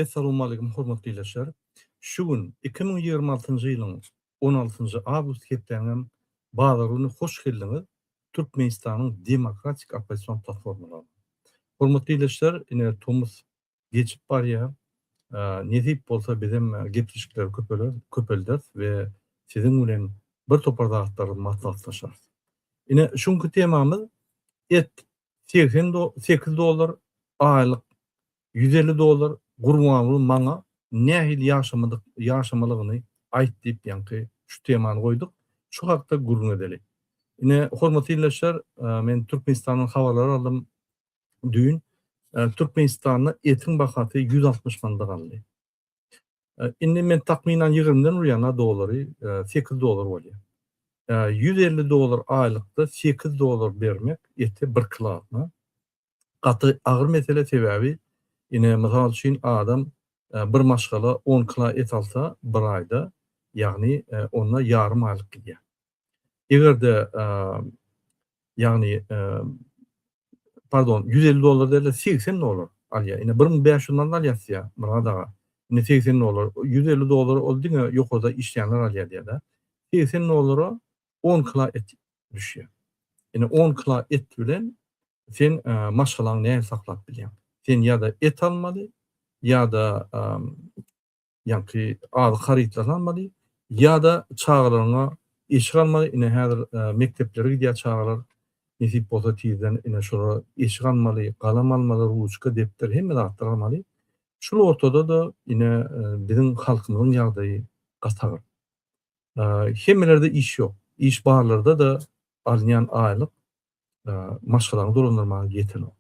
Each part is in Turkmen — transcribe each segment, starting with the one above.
Assalamu alaykum hormatly izleyijiler. Şu gün 2026 ýylyň 16 awgust hepdeňem bazaryny hoş geldiňiz Türkmenistanyň demokratik opposision platformalary. Hormatly izleyijiler, ine Tomuz geçip barýar. Nezip bolsa bizim gepleşikler köpeldir we sizin bilen bir topar dagatlary maslahatlaşar. Ine şuňky temamyz et $8 aýlyk $150 gurbanly maňa nähil ýaşamalygyny aýt diýip ýanky şu temany goýduk. Şu hakda gurrun edelik. Ine hormatly izleyijiler, men Türkmenistanyň habarlary aldym. Düýün Türkmenistanyň etiň bahasy 160 manda galdy. Indi men takminan 20-den urýana dolary $8 bolýar. $150 aýlykda $8 bermek eti bir kilogram. Gaty agyr mesele sebäbi ine mysal üçin adam bir maşgala 10 kilo et alsa bir aýda, ýagny onda ýarym aýlyk gidýär. Egerde ýagny pardon $150 derle $80 alýar. Ine 1500 mandan alýar muradaga. Ine $80 $150 oldyňa ýokoda işleýänler alýar diýär. $80 10 kilo et düşýär. Ine 10 kilo et bilen sen maşgalaňy näme saklap bilýän? Sen ýa-da et almaly, ýa-da ýanky az harytlar almaly, ýa-da çağlaryňa eşik almaly. Ine häzir mekteplere gidýär çağlar. Nesip bolsa tizden ine şura eşik almaly, galam almaly, ruçka, depter hemme dagtlar almaly. Şol ortada da ine bizim halkymyzyň ýagdaýy gatagır. Hemmelerde iş ýok. İş barlarda da alýan aýlyk maşgalaryny dolandyrmagy ýetenok.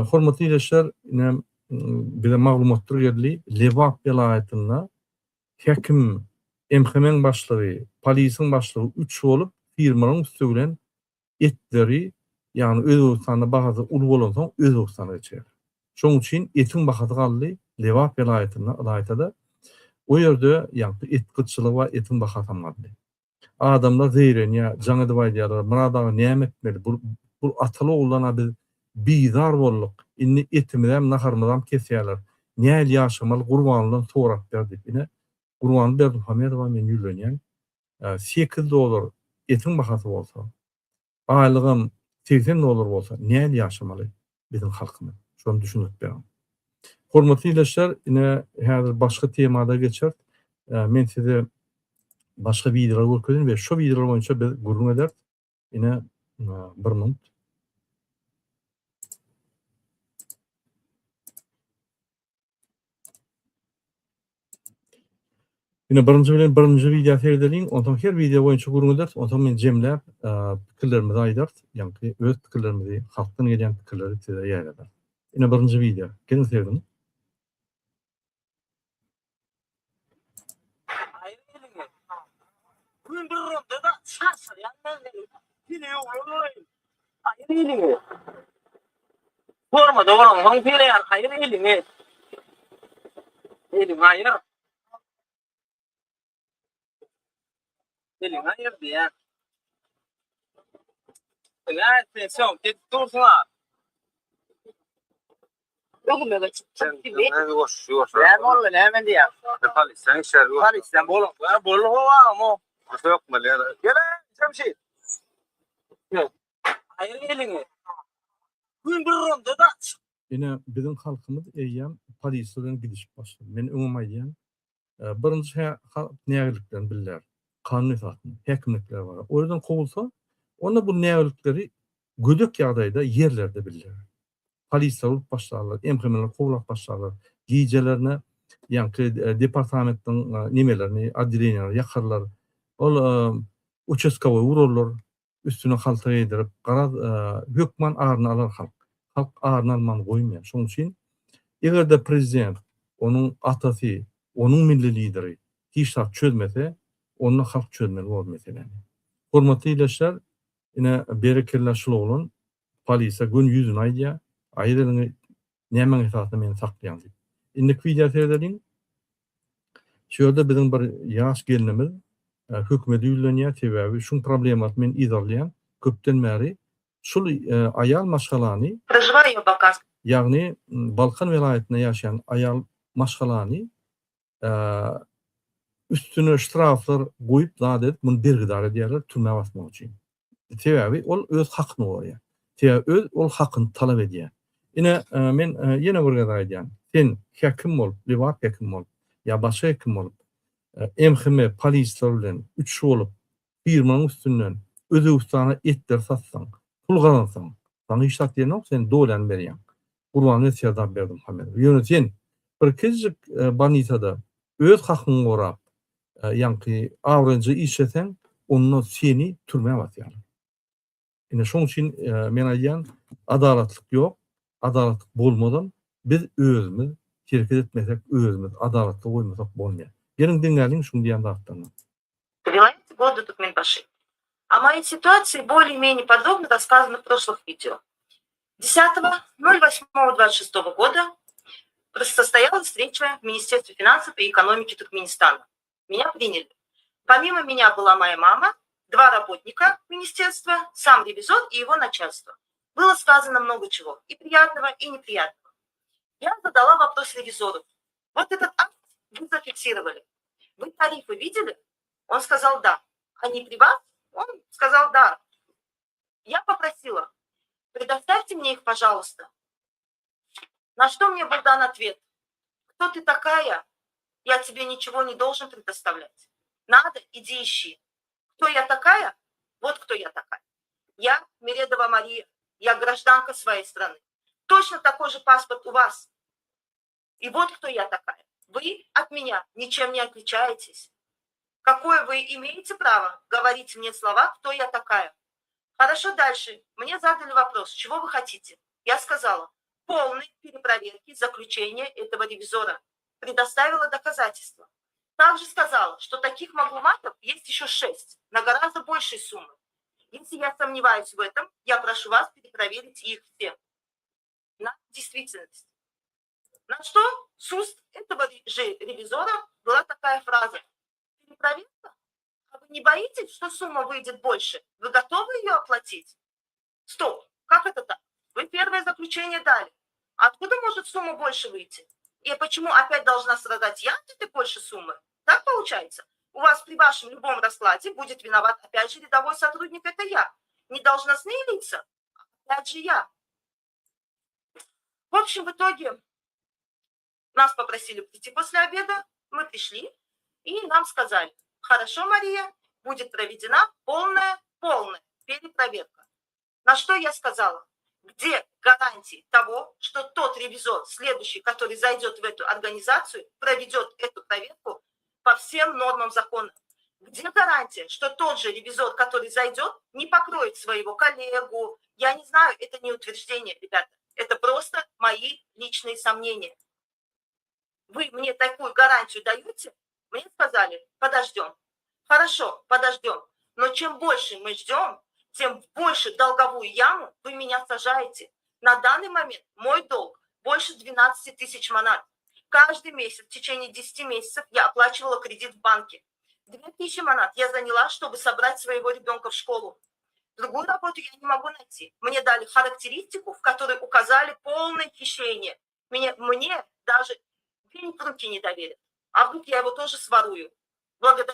Hormatly izleyijiler, ine bize maglumatlar geldi. Lewap vilayetinde hekim, MHM başlygy, polisiň başlygy 3 bolup firmanyň üstü bilen etleri, ýani Özbekistanda bahasy ulu bolan soň Özbekistana geçer. Şoň üçin etiň bahasy galdy Lewap vilayetinde. O ýerde ýanky et gıtçylygy we etiň bahasy galdy. Adamlar zeýrenýär, jaňa diýýärler, muradaga näme etmeli? Bu ataly oglana biz bizar bolduk. Inni etimizem, naharymyzam kesýärler. Näil ýaşamaly gurbanlydan sorap berdik. Ine gurban berdim, Hamedowa men ýülenýän. $8 etiň bahasy bolsa, aýlygym $80 bolsa, näil ýaşamaly bizim halkymyz? Şonu düşünüp berem. Hormatly izleyijiler, ine häzir başga temada geçer. Men size başga videolar görkezdim we şu videolar boýunça biz gurrun eder. Ine bir minut. Ine birinji video seyredeliň, ondan her video boýunça gurrun eder. Ondan men jemläp pikirlerimizi aýdar, ýanky öz pikirlerimizi, halkdan gelýän pikirleri size ýaýradar. Ine birinji video. Gelin seyredin. Gün bir rondada şaşır yandan yine yollayın. Hayır elini. Forma doğru hangi fire yar hayır elini. Elini hayır. Elini hayır diye. Ne atensiyon git dursunlar. Yok mu da Sen ne boş. Ne oldu ne hemen diye. Sen şer yok. Hadi sen bolun. Ben bolun hava ama. Yok mu ya? Gel Cemşit. Yok. Hayır elini. Gün bir rondada. Ine bizim halkymyz eýýän polisiýadan gidişip başlady. Men öňüm aýdýan, birinji nägeliklerini bilýär. Kanun esasy, häkimlikler bar. O ýerden kowulsa, onda bu nägelikleri gödök ýagdaýda ýerlerde bilýär. Polisiýa urup başlarlar, MHM'ler kowulap başlarlar. Giýjelerine ýanky departamentden nimelerini, adreniýalar ýakarlar. Ol uçeskawy urarlar, üstüne halta ýedirip, garaz hökman agyny alar halk. Halk agyny almany goýmaýar. Şoň üçin egerde prezident, onuň atasy, onuň milli lideri hiç şart çözmese, onu halk çözmeli bol meseleni. Hormatly izleyijiler, ine berekella şulaglan polisiýa gün ýüzüne aýdýar, aýdyny näme esasy meni saklaýan diýip. Indiki video seyredeliň. Şu ýerde bizim bir ýaş gelinimiz hökümeti ýülenýär sebäbi şu problemat men izarlaýan köpden bäri şol aýal maşgalany Проживаю пока. ýagny Balkan vilayetinde ýaşaýan aýal maşgalany üstüne ştraflar goýup zat bunu bergidar edýärler türme basmak üçin. Sebäbi ol öz hakyny gorýar. Öz ol hakyny talap edýär. Ine men ýene bir gada aýdýan. Sen häkim bolup, liwat häkim bolup, ýa başga häkim bolup, emhime polisler bilen üç bolup, firmanyň üstünden özü ustana etler satsaň, pul gazansaň, sana hiç hak diýen ok, sen dolan berýän. Gurban etsýärdan berdim hamer. Ýöne sen bir kizik banitada öz hakyny gorap, ýa-ni awrunça işlesen, ondan seni türmeye batýar. Ine şoň üçin men aýdýan, adalatlyk ýok, adalatlyk bolmadan biz özümiz hereket etmesek, özümiz adalatly goýmasak bolmaýar. Benim diňlädiň şunu diýen zatdan. Понимаете, годы тут Минбаши. А мои ситуации более-менее подробно рассказаны в прошлых видео. 10.08.26 года состоялась встреча в Министерстве финансов и экономики Туркменистана. Меня приняли. Помимо меня была моя мама, 2 работника министерства, сам ревизор и его начальство. Было сказано много чего, и приятного, и неприятного. Я задала вопрос ревизору. Вот этот акт вы зафиксировали. Вы тарифы видели? Он сказал да. Они при вас? Он сказал да. Я попросила, предоставьте мне их, пожалуйста. На что мне был дан ответ? Кто ты такая? Я тебе ничего не должен предоставлять. Надо, иди ищи. Кто я такая? Вот кто я такая. Я Миредова Мария. Я гражданка своей страны. Точно такой же паспорт у вас. И вот кто я такая. Вы от меня ничем не отличаетесь. Какое вы имеете право говорить мне слова, кто я такая? Хорошо, дальше. Мне задали вопрос, чего вы хотите? Я сказала, полной перепроверки заключения этого ревизора. Предоставила доказательства. Также сказала, что таких маглуматов есть еще 6, на гораздо большей суммы. Если я сомневаюсь в этом, я прошу вас перепроверить их все на действительность. На что с уст этого же ревизора была такая фраза. Перепроверка? А вы не боитесь, что сумма выйдет больше? Вы готовы ее оплатить? Стоп, как это так? Вы первое заключение дали. Откуда может сумма больше выйти? И почему опять должна страдать я от этой большей суммы? Так получается? У вас при вашем любом раскладе будет виноват опять же рядовой сотрудник, это я. Не должностные лица, опять же я. В общем, в итоге нас попросили прийти после обеда, мы пришли, и нам сказали, хорошо, Мария, будет проведена полная перепроверка. На что я сказала, где гарантии того, что тот ревизор, следующий, который зайдет в эту организацию, проведет эту проверку по всем нормам закона? Где гарантия, что тот же ревизор, который зайдет, не покроет своего коллегу? Я не знаю, это не утверждение, ребята. Это просто мои личные сомнения. Вы мне такую гарантию даете? Мне сказали, подождем. Хорошо, подождем. Но чем больше мы ждем, тем больше долговую яму вы меня сажаете. На данный момент мой долг больше 12 тысяч манат. Каждый месяц, в течение 10 месяцев я оплачивала кредит в банке. 2000 манат я заняла, чтобы собрать своего ребенка в школу. Другую работу я не могу найти. Мне дали характеристику, в которой указали полное хищение. Мне даже денег в руки не доверят. А вдруг я его тоже сворую? Благодаря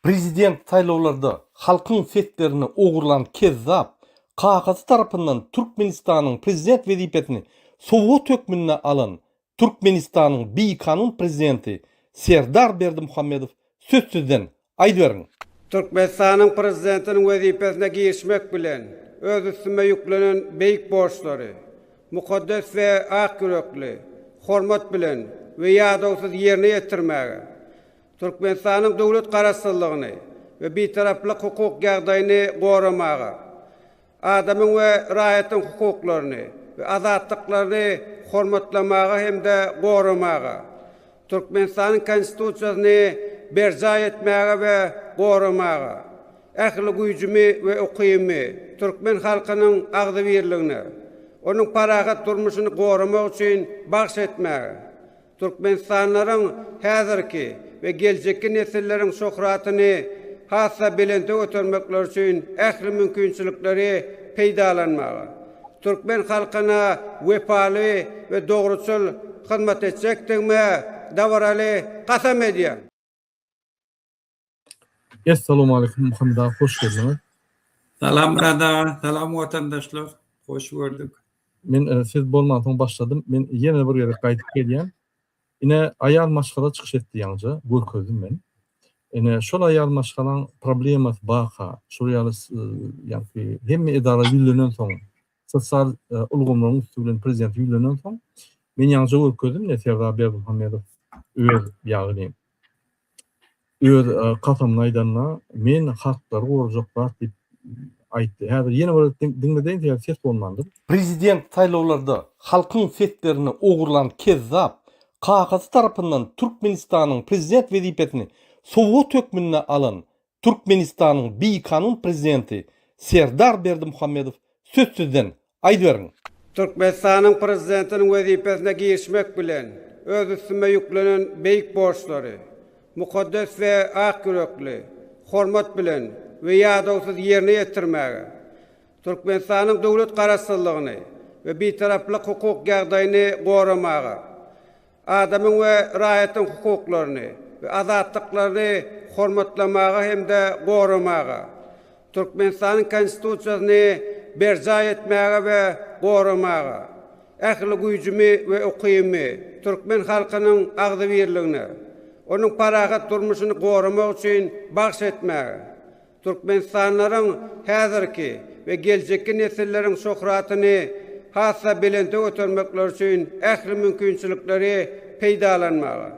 Prezident saýlawlarında halkyň setlerini ogurlan Kezzap kakasy tarapyndan Türkmenistanyň prezident wezipetini Sowet hökmüne alan Türkmenistanyň beýkanun prezidenti Serdar Berdimuhammedow sözsüzden aýdyberiň. Türkmenistanyň prezidentiniň wezipesine girişmek bilen öz üstüme yüklenen beýik borçlary, mukaddes we ak yürekli, hormat bilen we ýadawsyz ýerine ýetirmäge, Türkmenistanyň dowlat garaşsyzlygyny we beýtaraplyk hukuk ýagdaýyny goramaga, adamyň we raýatyň hukuklaryny we azatlyklaryny hormatlamaga hem-de goramaga, Türkmenistanyň konstitusiýasyny berja etmäge we goramaga, ähli güýjümi we ukymy Türkmen halkynyň agdy birligine, onuň paragat durmuşyny goramak üçin bagş etmäge, Türkmenistanlaryň häzirki we geljekki nesilleriň şöhratyny hassa belende götürmekler üçin ähli mümkinçilikleri peýdalanmaga, Türkmen halkyna wepaly we dogruçul hyzmat etjekdigme dawraly gasam edýär. Assalamu alaikum Muhammed ağa, hoş geldiniz. Salam Rada, salam vatandaşlar. Hoş gördük. Men siz bolmadan başladım. Men ýene bir ýere gaýdyp gelýän. Ine aýal maşgala çykyş etdi ýaňja, görkezdim men. Ine şol aýal maşgalaň problemasy baka, şol ýaly hemme edara ýüllenen soň, sosial ulgamlaryň üstünden prezident ýüllenen soň, men ýaňja görkezdim, Serdar Berdimuhammedow öz ýaly öz kafamyň aýdanna men haklar gorjak diýip aýtdy. Häzir ýene bir diňleden ýa ses bolmandy. Prezident saýlawlarında halkyň setlerini ogurlan Kezzap kakasy tarapyndan Türkmenistanyň prezident wezipetini Sowet hökmüne alan Türkmenistanyň beýkanun prezidenti Serdar Berdimuhammedow sözsüzden aýdyberiň. Türkmenistanyň prezidentiniň wezipesine girişmek bilen öz üstüme yüklenen beýik borçlary, mukaddes we ak yürekli, hormat bilen we ýadawsyz ýerine ýetirmäge, Türkmenistanyň dowlat garaşsyzlygyny we beýtaraplyk hukuk ýagdaýyny goramaga, adamyň we raýatyň hukuklaryny we azatlyklaryny hormatlamaga hem-de goramaga, Türkmenistanyň konstitusiýasyny berja etmäge we goramaga, ähli güýjümi we ukymy Türkmen halkynyň agdy birligine, onuň paragat durmuşyny goramak üçin bagş etmäge, Türkmenistanlaryň häzirki we geljekki nesilleriň şöhratyny hassa belende götürmekler üçin ähli mümkinçilikleri peýdalanmaga,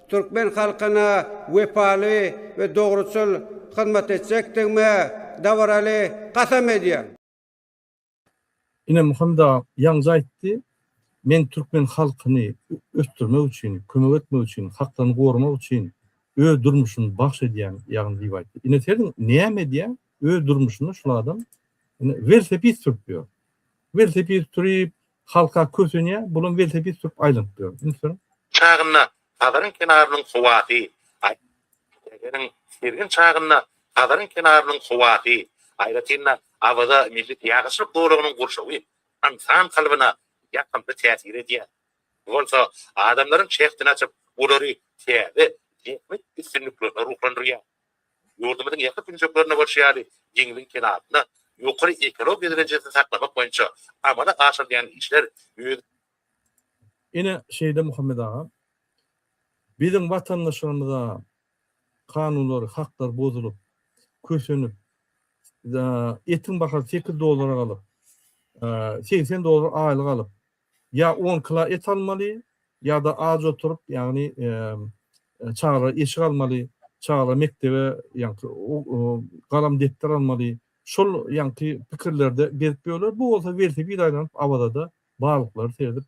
Türkmen halkyna wepaly we dogruçul hyzmat etjekdigme dawraly gasam edýär. Ine Muhammed ağa ýaňja aýtdy, men Türkmen halkyny östürmek üçin, kömek etmek üçin, haklaryny goramak üçin öz durmuşyny bagş edýän ýagny diýip aýtdy. Ine sen näme edýär? Öz durmuşyny şol adam velosiped sürüyor. Velosiped sürüp halka kösenýär, bulun velosiped sürüp aýlanyp dur. Çağınna Adarın kenarının huwaty, egerin sergin çağınna Adarın kenarının huwaty, aýratynna awada millet ýagyşyk dogrugynyň gurşawy insan kalbyna ýakymly täsir edýär. Bolsa adamlaryň çektini açyp olary täze ýetmek üstünlikle ruhlandyrýar. Ýurdumyň ýaky prinsiplaryna bolşýary ýeňliň kenarynda ýokary ekologiýa derejesini saklamak boýunça amala aşyrýan işler Ine şeyde Muhammed ağa, bizim vatandaşlarımıza kanunlar, haklar bozulup, kösünüp, etin bakar $8 alıp, $80 aylık alıp, ya 10 kilo et almalı, ya da ağaç oturup, yani çağıra eşik almalı, çağıra mektebe, yani kalam defter almalı, şol yani fikirlerde belirtiyorlar. Bu olsa verse bir aylanıp, avada da bağlıkları seyredip,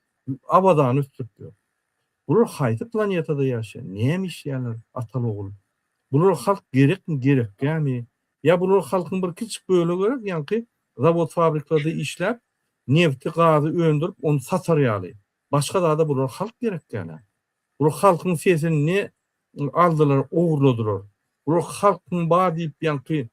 abadan üstürtüyor. Bular haydi planetada yaşayan. Neymiş yani atal oğul? Bular halk gerek mi gerek yani? Ya bular halkın bir küçük bölüğü gerek yani zavod fabriklarda işler, nefti gazı öndürüp onu satar yani. Başka da bular halk gerek yani. Bular halkın sesini ne aldılar, uğurladılar. Bular halkın bağ deyip yani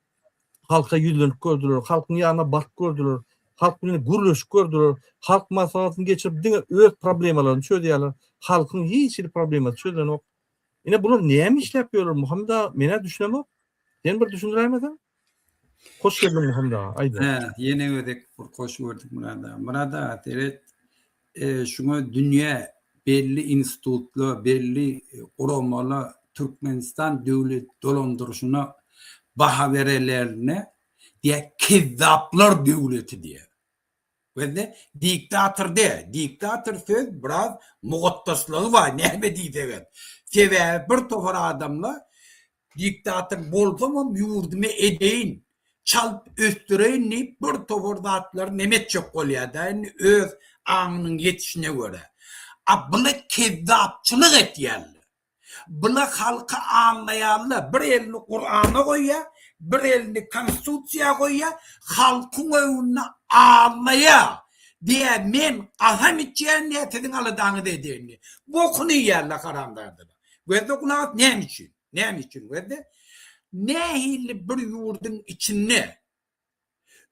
halka yüzlenip gördüler, halkın yanına bak gördüler. Halk bilen guruluş gördüler. Halk masalasyny geçirip öz problemalaryny çözýärler. Halkyň hiç bir problemi çözülen ok. Ine bular näme işläp ýörler Muhammed ağa? Mene düşünemek. Sen bir düşündüremedin? Hoş geldin Muhammed ağa. Aydı. Yine ödek bir koş gördük Murada. Murada teret şuna dünya belli institutlu, belli kurumalı Türkmenistan devlet dolandırışına baha verelerine diye kezzaplar devleti diye. Ve de diktatör de. Diktatör söz biraz mugattaslığı var. Ne deydi evet. Sebebi bir tofar adamla diktatör bolsam yurdumu edeyin. Çalıp östüreyin deyip bir tofar zatlar nemet çok oluyor da öz ağının yetişine göre. Bunu kezzapçılık etiyerli. Bunu halkı anlayalı. Bir elini Kur'an'a koyuya, bir elini konstitusiya koyuya, halkın önüne anlaya diye men aham içeceğin niyetinin alıdağını dediğini. Bokunu yerle karandardı. Ve de kulağıt neyim için? Neyim için? Ve de nehirli bir yurdun içine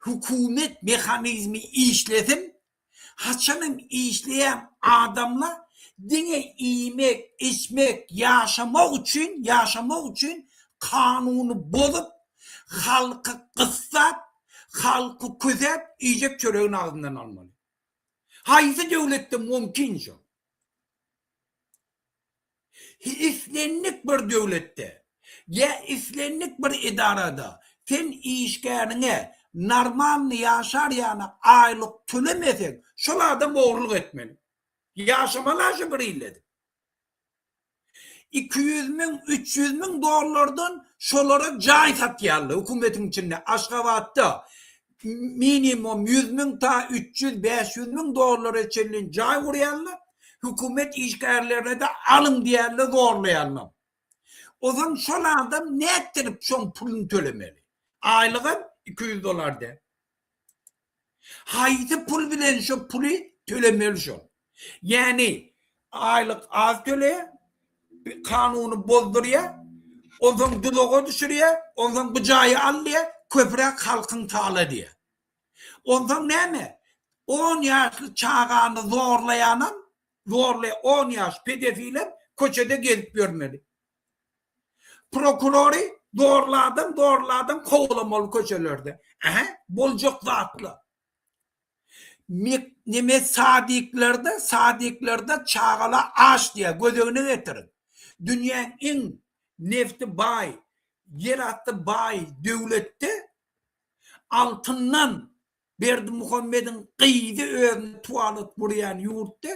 hükümet mekanizmi işledim. Haçanın işleyen adamla dine yemek, içmek, yaşamak için kanunu bozup halkı kıssat, halkı közep, yiyecek çöreğin ağzından almalı. Haydi devlette mümkün şu. İslenlik bir devlette, ya islenlik bir idarada, sen işgarine normal yaşar yani aylık tülemesek, şolardan oğurluk etmeli. Yaşamalar bir illedir. 200 bin, 300 bin dolarlardan şolara cay satıyarlı hükümetin içinde. Aşgabat'ta minimum 100 bin ta 300, 500 bin dolarlara içerliğin cay vuruyarlı. Hükümet işgallerine de alın diyerli zorlayarlı. O zaman şolardan ne ettirip şon pulunu tölemeli? Aylığın 200 dolar de. Haydi pul bilen şu pulu tölemeli şon. Yani aylık az töle kanunu bozduruyor, o zaman dılığı düşürüyor, o zaman bıcağı alıyor, köprek halkın tağla diye. O zaman ne mi? 10 yaşlı çağağını zorlayanın, 10 yaş pedofiler köşede gezip görmeli. Prokurori doğruladım, kovulamalı köşelerde. Bolcuk zatlı. Neme sadiklerde çağala aş diye gözünü getirin. Dünyanın en nefti bay, yer attı bay devlette altından Berdi Muhammed'in kıydı önüne tuvalet buraya yurtta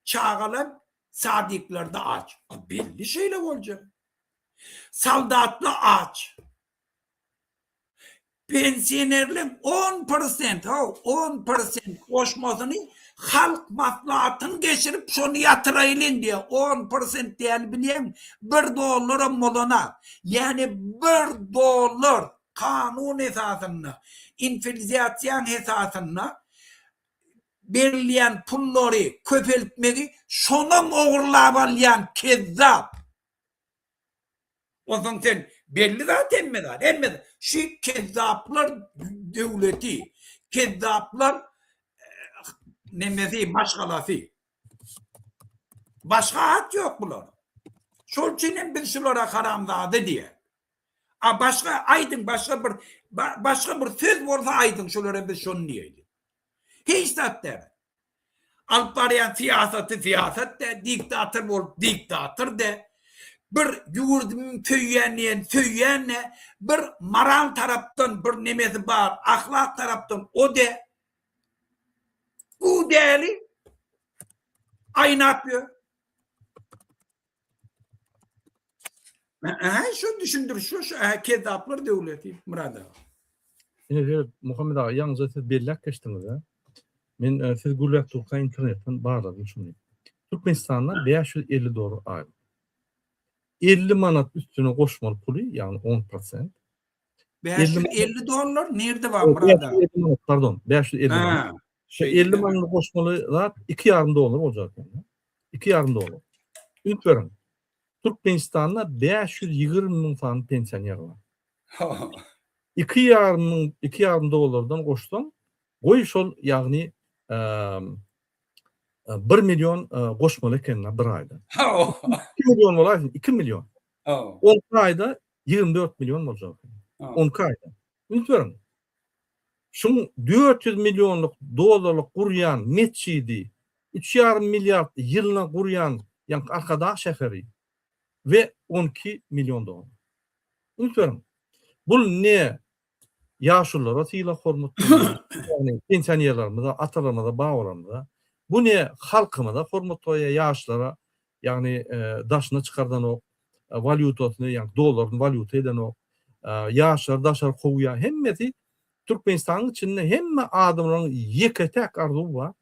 çağala sadiklerde aç. Belli şeyler olacak. Saldatlı aç. Pensiyonerlerin 10% koşmasını halk maslahatını geçirip şunu yatırayılın diye 10% değil bileyim $1 moluna yani $1 kanun esasında infilzasyon esasında belirleyen pulları köpeltmeyi şunun uğurlayan kezzap. O zaman sen belli zaten emmeden. Şu kezzaplar devleti, kezzaplar nemesi, başkalası. Başka hat yok bunlar. Şol için bir şulara karamdadı diye. Başka aydın, başka bir söz varsa aydın şulara bir şunu diyeydi. Hiç zaten. Alparayan siyaset de, diktatör de. Bir yurdumun söyleyen bir moral taraftan bir nemesi var, ahlak taraftan o de bu değerli aynı yapıyor. Şu düşündür, şu kezzaplar devleti Murada. Yine Muhammed ağa yalnızca siz bellak geçtiniz ya. Men siz Gulyak Turk'a internetten bağladım şunu. Türkmenistan'dan 550 dolar aylık. 50 manat üstüne koşmalı pulu yani 10%. 550 dolar nerede var Murada? 550 manat pardon 550 manat. 50 manat koşmalılar 2,5 dolar olacak yani. 2,5 dolar. Ünit verin. Türkmenistan'da 520 bin falan pensiyoner var. 2,5 dolardan koştan koy şol yani 1 milyon koşmalı ekenler bir ayda. 2 milyon olar 2 milyon. 10 ayda 24 milyon olacak. 10K'ydı. Unutmayın. Şun 400 milyonluk dolarlık kuryan mescidi 3,5 milyar yılına kuryan yani arkadaş şehri ve 12 milyon dolar. Unutmayın. Bu ne? Yaşlılara tıyla hormatlı. Yani pensiyonerlarımıza, atalarımıza, bağlarımıza. Bu ne? Halkımıza hormatlı yaşlara yani daşına çıkardan o valutasını yani doların valuta eden o yaşlar daşlar kovuya hemmeti Türkmenistan'ın içinde hemme adamların yeketek arzu var.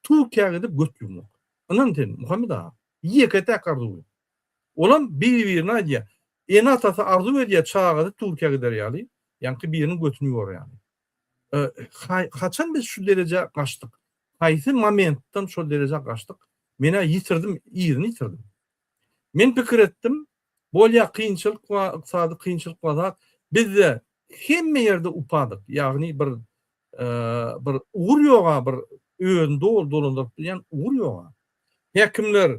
Türkiye'ye gidip götürmek. Anladın mı Muhammed Ağa? Yeketek arzu var. Olan bir diye en atası arzu ediyor çağı Türkiye'ye gider yani. Yani birinin götürüyor yani. Kaçan biz şu derece kaçtık. Kaysi momentten şu derece kaçtık. Mena yitirdim, iyirini yitirdim. Men pikir ettim. Bolya kıyınçılık var, iqtisadi kıyınçılık var. Biz de hemme yerde upadık. Yani bir uğur yoğa, bir öğün dolandırıp yani uğur yoğa. Hekimler,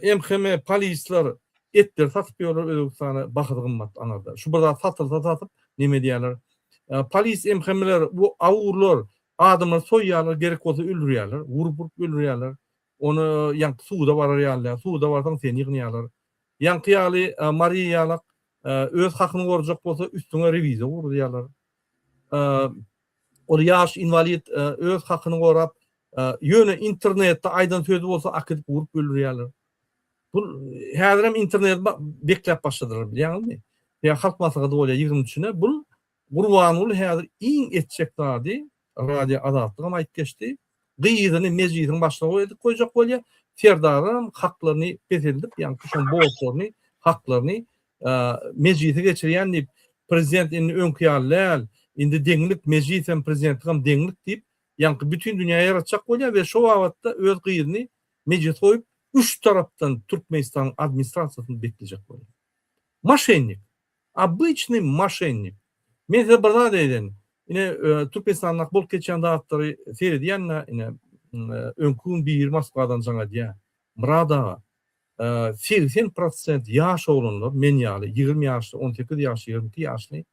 MHM, polisler etler satıyorlar Özbekistan'a bakıdığım anarda. Şu burada satıp neme diyorlar. Polis MHM'ler bu avurlar adamlar soyuyorlar gerek olsa öldürüyorlar. Vurup öldürüyorlar. Onu yani suda vararıyorlar. Suda varsan seni yığınıyorlar. Yankıyalı Mariyalık öz hakkını koruyacak olsa üstüne revize vuruyorlar. O yaş invalid öz hakkını koruyup yönü internette aydan sözü olsa akıdıp vurup öldürüyorlar. Bu her hem internet beklep başladılar biliyor musun? Ya halk masada öyle 23'üne bu Gurbanul hazır in eteceklerdi. Radyo adatlığım ayıp geçti. Gıyıdını meclisin başına koyacak olya Ferdar'ın haklarını betilip yani kuşun boğazlarını haklarını meclise geçiriyen prezident indi önkıyarlar indi denglik meclisen prezidentlikam denglik deyip yani bütün dünyaya yaratacak olya ve şu avatta öz gıyıdını meclis koyup 3 taraftan Türkmenistan administrasyasını bekleyecek olya. Maşenlik. Обычный maşenlik. Men size burada deyden. Yine Türkmenistan'ın bol geçen dağıtları seyrediyenle yine önkün bir Moskva'dan sana diye. Mırada 80% yaş olanlar, men yalı, 20 yaşlı, 18 yaşlı, 22 yaşlı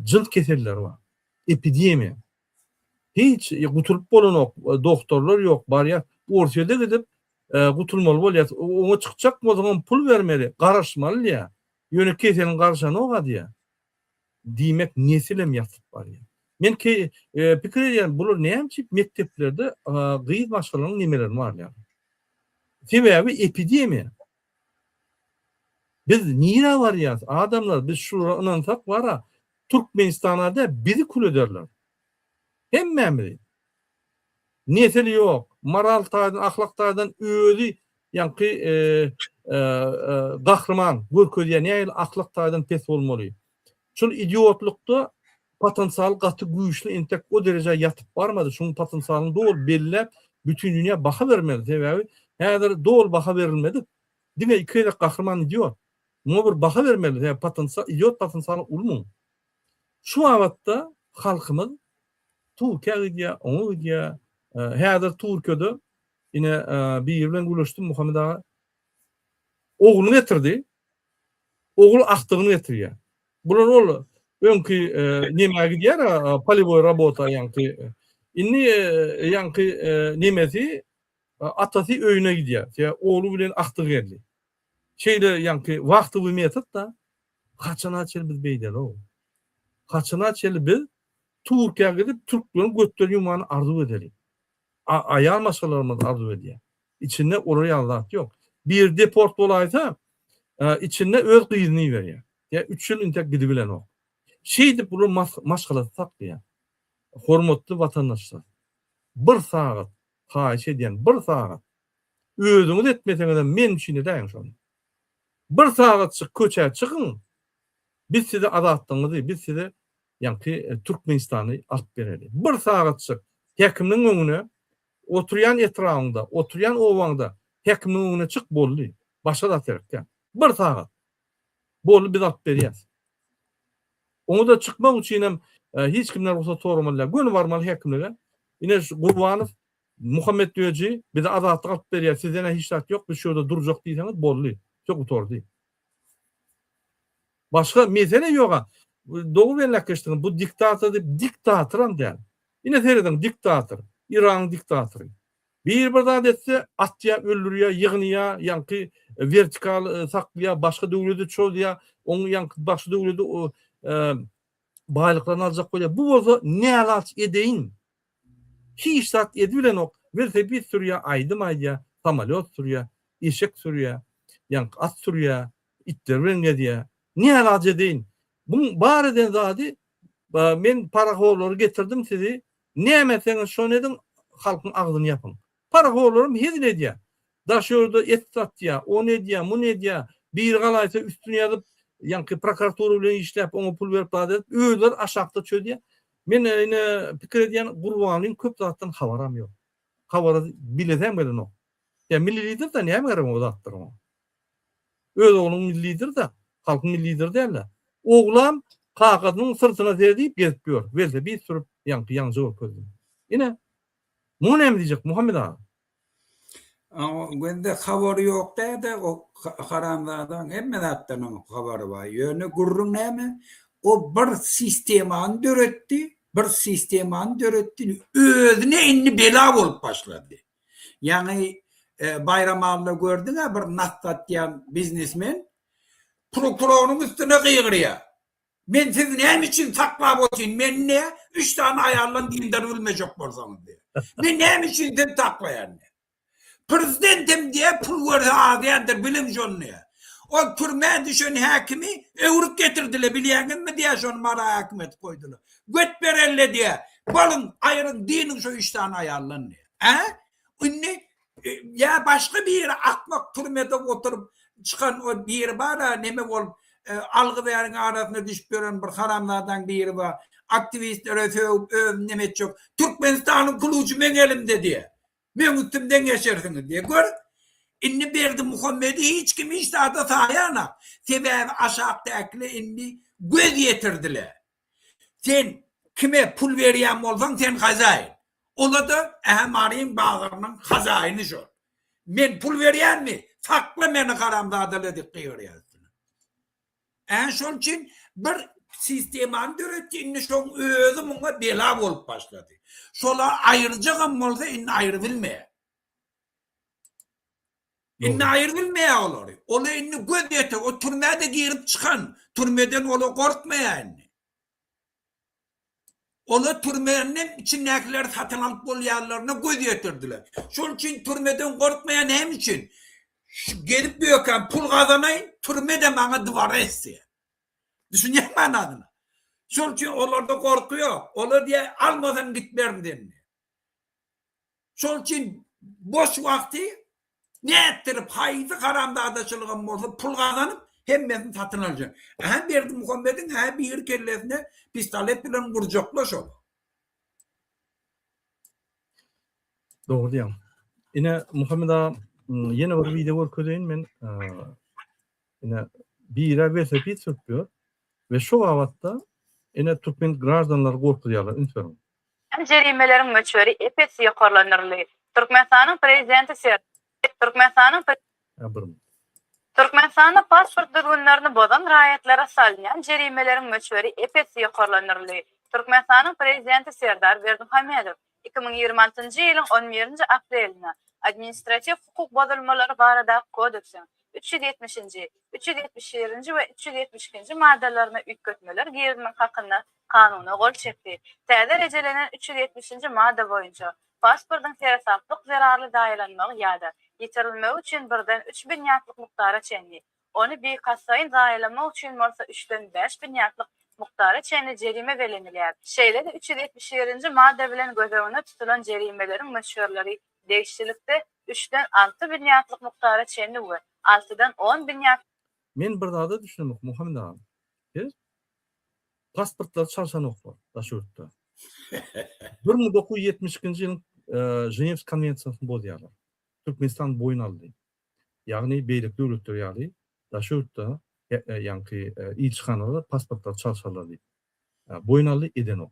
cilt keserler var. Epidemi. Hiç kutulup olan doktorlar yok. Bari ya ortaya gidip kutulmalı oluyor. Ona çıkacak mı o zaman pul vermeli. Karışmalı ya. Yönü kesenin karışanı o kadar ya. Dimek nesilem yatıp var ya. Men ki pikir ediyorum bunlar neyemçi mekteplerde gıyıt başkalarının nimeleri var ya. Sebebi epidemi. Biz niye var ya adamlar biz şurada inansak var ha Türkmenistan'a da bizi kul ederler. Hem memri. Niyeteli yok. Moraltaydan, ahlaktaydan özü yani kahraman, görközyen yani ahlaktaydan pes olmalı. Şun idiotlukta potansiyel katı güçlü entek o derece yatıp varmadı. Şunun potansiyelini doğru belirlep bütün dünya baka vermedi. Sebebi her doğru baka verilmedi. Dine iki de kahraman idiot. Ama bir baka vermedi. Yani idiot potansiyeli olmuyor. Şu avatta halkımız Türkiye gidiyor, onu gidiyor. Her Türkiye'de yine bir yerden görüştüm Muhammed Ağa. Oğlunu getirdi. Oğul aktığını getiriyor. Bunlar ol önkü neme gidiyor poliboy rabota yankı inni yankı nemesi atası öyüne gidiyor. Ya oğlu bilen aktı geldi. Şeyde yankı vakti bu metot da kaçana açıl biz beydel o. Kaçana açıl biz Türkiye'ye gidip Türklerin götleri yumanı arzu edelim. Ayar masalarımız arzu ediyor. İçinde oraya Allah yok. Bir deport olaysa içinde öz kıyını veriyor. Ya 3 yıl intek gidibilen o. Şeydi bunu maşgalası taktı ya. Hormatlı vatandaşlar. Bir saat kahiş ediyen bir saat. Özünüz etmeseniz men için deyin şunu. Bir saat köçe çıkın. Biz size adattığınızı, biz size yani Türkmenistan'ı alıp verelim. Bir saat çık. Hekiminin önüne oturuyan etrafında, oturuyan ovanda hekiminin önüne çık bollu. Başka da terk. Bir saat. Bollu biz alıp veriyoruz. Onu da çıkmak için hiç kimler olsa sormalılar. Gönü varmalı hekimlere. Yine Gurbanov, Muhammed Diyeci bir de adatlık alıp veriyor. Sizden hiç şart yok. Bir şurada duracak değilseniz bollu. Çok utor değil. Başka mesele yok. Doğu bellekeştiğin bu diktatör deyip diktatoram diyen. Yine seyredin diktatör. İran diktatoru. Bir daha detse atya, öldürüyor, yığınıya, yankı vertikal saklaya, başka devleti çoğuluya, onu yankı başka devleti baylıklarını alacak koyuyor. Bu bozu ne alaç edeyin? Hiç saat edilen o. Verse bir sürüye aydım aydıya, samalot sürüye, eşek sürüye, yankı at sürüye, itler renge diye. Ne alaç edeyin? Bunun bari den zadi, men parakolları getirdim sizi. Ne emetseniz şunu edin, halkın ağzını yapın. Parakollarım hizle diye. Daşıyordu et sat diye, o ne diye, bu ne diye. Bir galaysa üstüne yazıp, yankı prokurator ile işlep, onu pul verip adet, öğüler aşağıda çöz diye. Men yine fikir ediyen kurbanlığın köp zattan havaram yok. Havara bilesem böyle no. Ya milli lider de neye mi o zattır o? Öyle onun milli lider de, halkın milli lider değil. Oğlan kakadının sırtına deyip gezpiyor. Velse bir sürü yancı ol közüm. Yine bu ne mi diyecek Muhammed ağa? Ama günde haber yok da o haramlardan hemen attanın haberi var. Yönü gurrun ne mi? O bir sisteman döretti. Bir sisteman döretti. Özüne inni bela olup başladı. Yani Bayramal'da gördün ha bir nastat diyen biznesmen prokurorun üstüne kıyırıyor. Ben siz ne için sakla boşayım? Ben ne? 3 tane ayarlan dindar ölmeyecek borsanız diye. Ben ne için de sakla yani? Prezidentim diye pul verdi ağayandır bilim jonluya. O türmeye düşen hakimi övrük getirdiler biliyorsun mi diye şonu mara hükümet koydular. Göt berelle diye balın ayırın dinin şu 3 tane ayarlan diye. Ünlü ya başka bir yere akmak türmede oturup çıkan o bir yer var ha neme olup algı verin arasında düşüp gören bir haramlardan bir yeri var. Aktivistler neme çok. Türkmenistan'ın kılıcı ben elimde diye. Ben üstümden geçersiniz diye. Gör. İnni berdi Muhammed'i hiç kim hiç daha da sayana. Sebebi aşağıdakile inni göz yetirdiler. Sen kime pul veriyen olsan sen kazayın. Ola da arayın bağlarının kazayını şu. Men pul veriyen mi? Sakla beni karamda adalet kıyırıyorsun. Şunun için bir sisteman döretti. İnni şun özü buna bela olup başladı. Şolar ayıracağım olsa inni ayrılmaya. İnni ayrılmaya olur. Ola inni göz yeter. O türmeye de girip çıkan. Türmeden ola korkmaya inni. Ola türmenin içindekiler satın alıp bol yerlerine göz yetirdiler. Şunun için türmeden korkmayan hem için gelip diyorken pul kazanayım, türme de bana duvara etse. Düşünüyor musun adına? Şunun için onlar da korkuyor. Ola diye almadan gitmerim deniliyor. Şunun için boş vakti ne ettirip haydi karamda adaşılığım olsa pul kazanıp hem ben satın alacağım. Hem verdi Muhammed'in hem bir kellesine pistolet bilen vuracaklar şöyle. Doğru diyem. Yine Muhammed ağa yine bir video koyayım ben yine bir yere verse bir sürpüyor ve şu avatta yine Türkmen gражданlar korkuyorlar ünferim. Cerimelerin möçberi epes yukarılanırlı. Türkmenistan'ın prezidenti Türkmenistan'da pasport durgunlarını bozan rayetlere salınyan cerimelerin möçberi epes yukarılanırlı. Türkmenistan'ın prezidenti Serdar Berdimuhamedov 2026 yılın 11 aprelinde administratif hukuk bozulmaları barada kodeksin 370. 371. ve 372. maddelerine hükmetmeler giyirmek hakkında kanuna gol çekti. Täze rejelenen 370. madde boyunca pasportun serasaplık zararlı daýylanmagy ýa-da ýetirilmegi üçin birden 3000 ýatlyk muktara çenli. Onu bir kassayın daýylanmak üçin bolsa 3'den 5000 ýatlyk muktara çenli jerime belenilýär. Şeýle de 371. madde bilen gözegine tutulan jerimelerin möçberleri değişiklikde 3'den 6000 ýatlyk muktara çenli we 6'dan 10.000 ýatlyk. Men bir daha da düşünmek Muhammed ağa. Pasportlar çalsan oklar daşurtda. 1972 yılın Cenevre konvensiyasını bozuyorlar. Türkmenistan boyun aldı. Yani beylik devletler yani daşurtda yani ilçhanada pasportlar çalsalar diye. Boyun aldı eden o.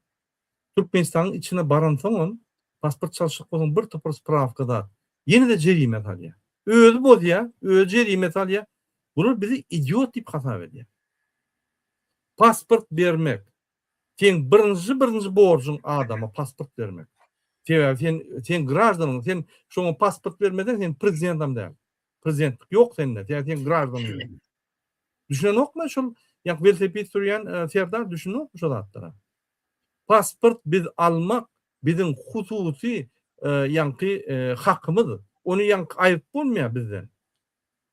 Türkmenistan'ın içine baran zaman pasport çalışıp olan bir topar spravkada yeni de cerime talya. Öyle bozuyor, öyle cerime talya. Bunu bizi idiot deyip hata ediyor. pasport bermek. Sen birinci borcun adama pasport vermek. Sen grajdanın, sen şoňa pasport vermeden sen prezidentam däl. Prezidentlik yok sende. Sen grajdanın. Düşünenokma şol ýa velosiped sürýän serdar düşünenokma şol hatlara. Pasport biz almak bizim hususy hakkımızdır. Onu aýyp bolmaýar bizden.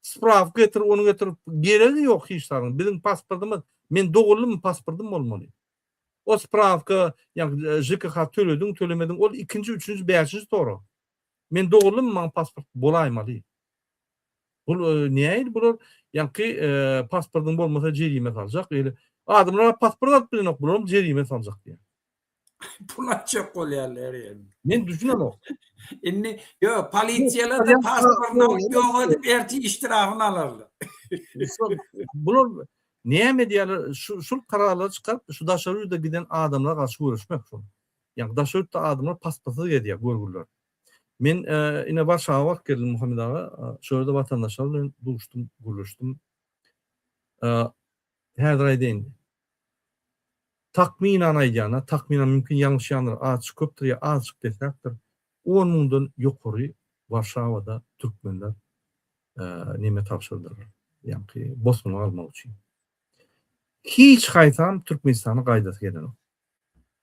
Spravka getir, onu getirip geregi yok hiç sarın. Bizim pasportumuz, men doğulum pasportum bolmaly. O spravka JKH tölemedin, ol ikinci, üçüncü, beşinci toru. Men doğulum man pasport bolaýmaly. Bu näýdi bular? Pasportum bolmasa jerime saljak. Adamlara pasport alyp bilenok bular jerime saljak diýär. Pula çok oluyorlar yani. Men düşünemok. Inni yo polisiyalar da pasportunu yok edip erti iştirafını alırlar. Bular näme diýerler? Şu kararlar çıkarıp şu daşarýda giden adamlara garşy görüşmek şol. Yani daşarýda adamlar pasporty edýär görgürler. Men ine Warşawa wagt geldim Muhammed aga. Şöyle vatandaşlar bilen duruşdum, görüşdüm. Häzir aýdaýyn. Takminan aýdýana, takminan mümkin ýalňyş ýanlar açyk köpdir ýa açyk desakdyr. 10 000dan ýokary Warşawada türkmenler näme tapşyrdylar. Yani bosmany almak üçin. Hiç haýsam Türkmenistanyň gaýdasy gedenok.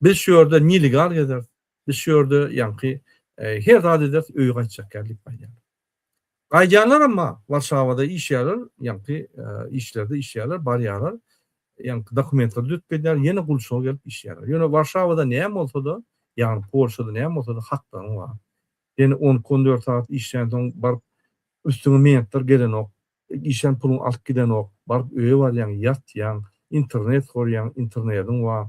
Biz şu ýerde nelegal gezer. Biz şu ýerde her zat eder öýe gaýtjak geldik baýan. Gaýjanlar ama Warşawada iş ýalar, işlerde iş ýalar, bar ýalar. Dokumentler dütpediler, yine gulşoğa gelip iş yarar. Yani Warşawada näme bolsa da, yani Polşada näme bolsa da haklarım var. Yani 10-14 saat işten soň barıp üstüne meýetler gelenok, işten pulun alyp gidenok, barıp öýe var yani yat yani internet gorýan, internetin var.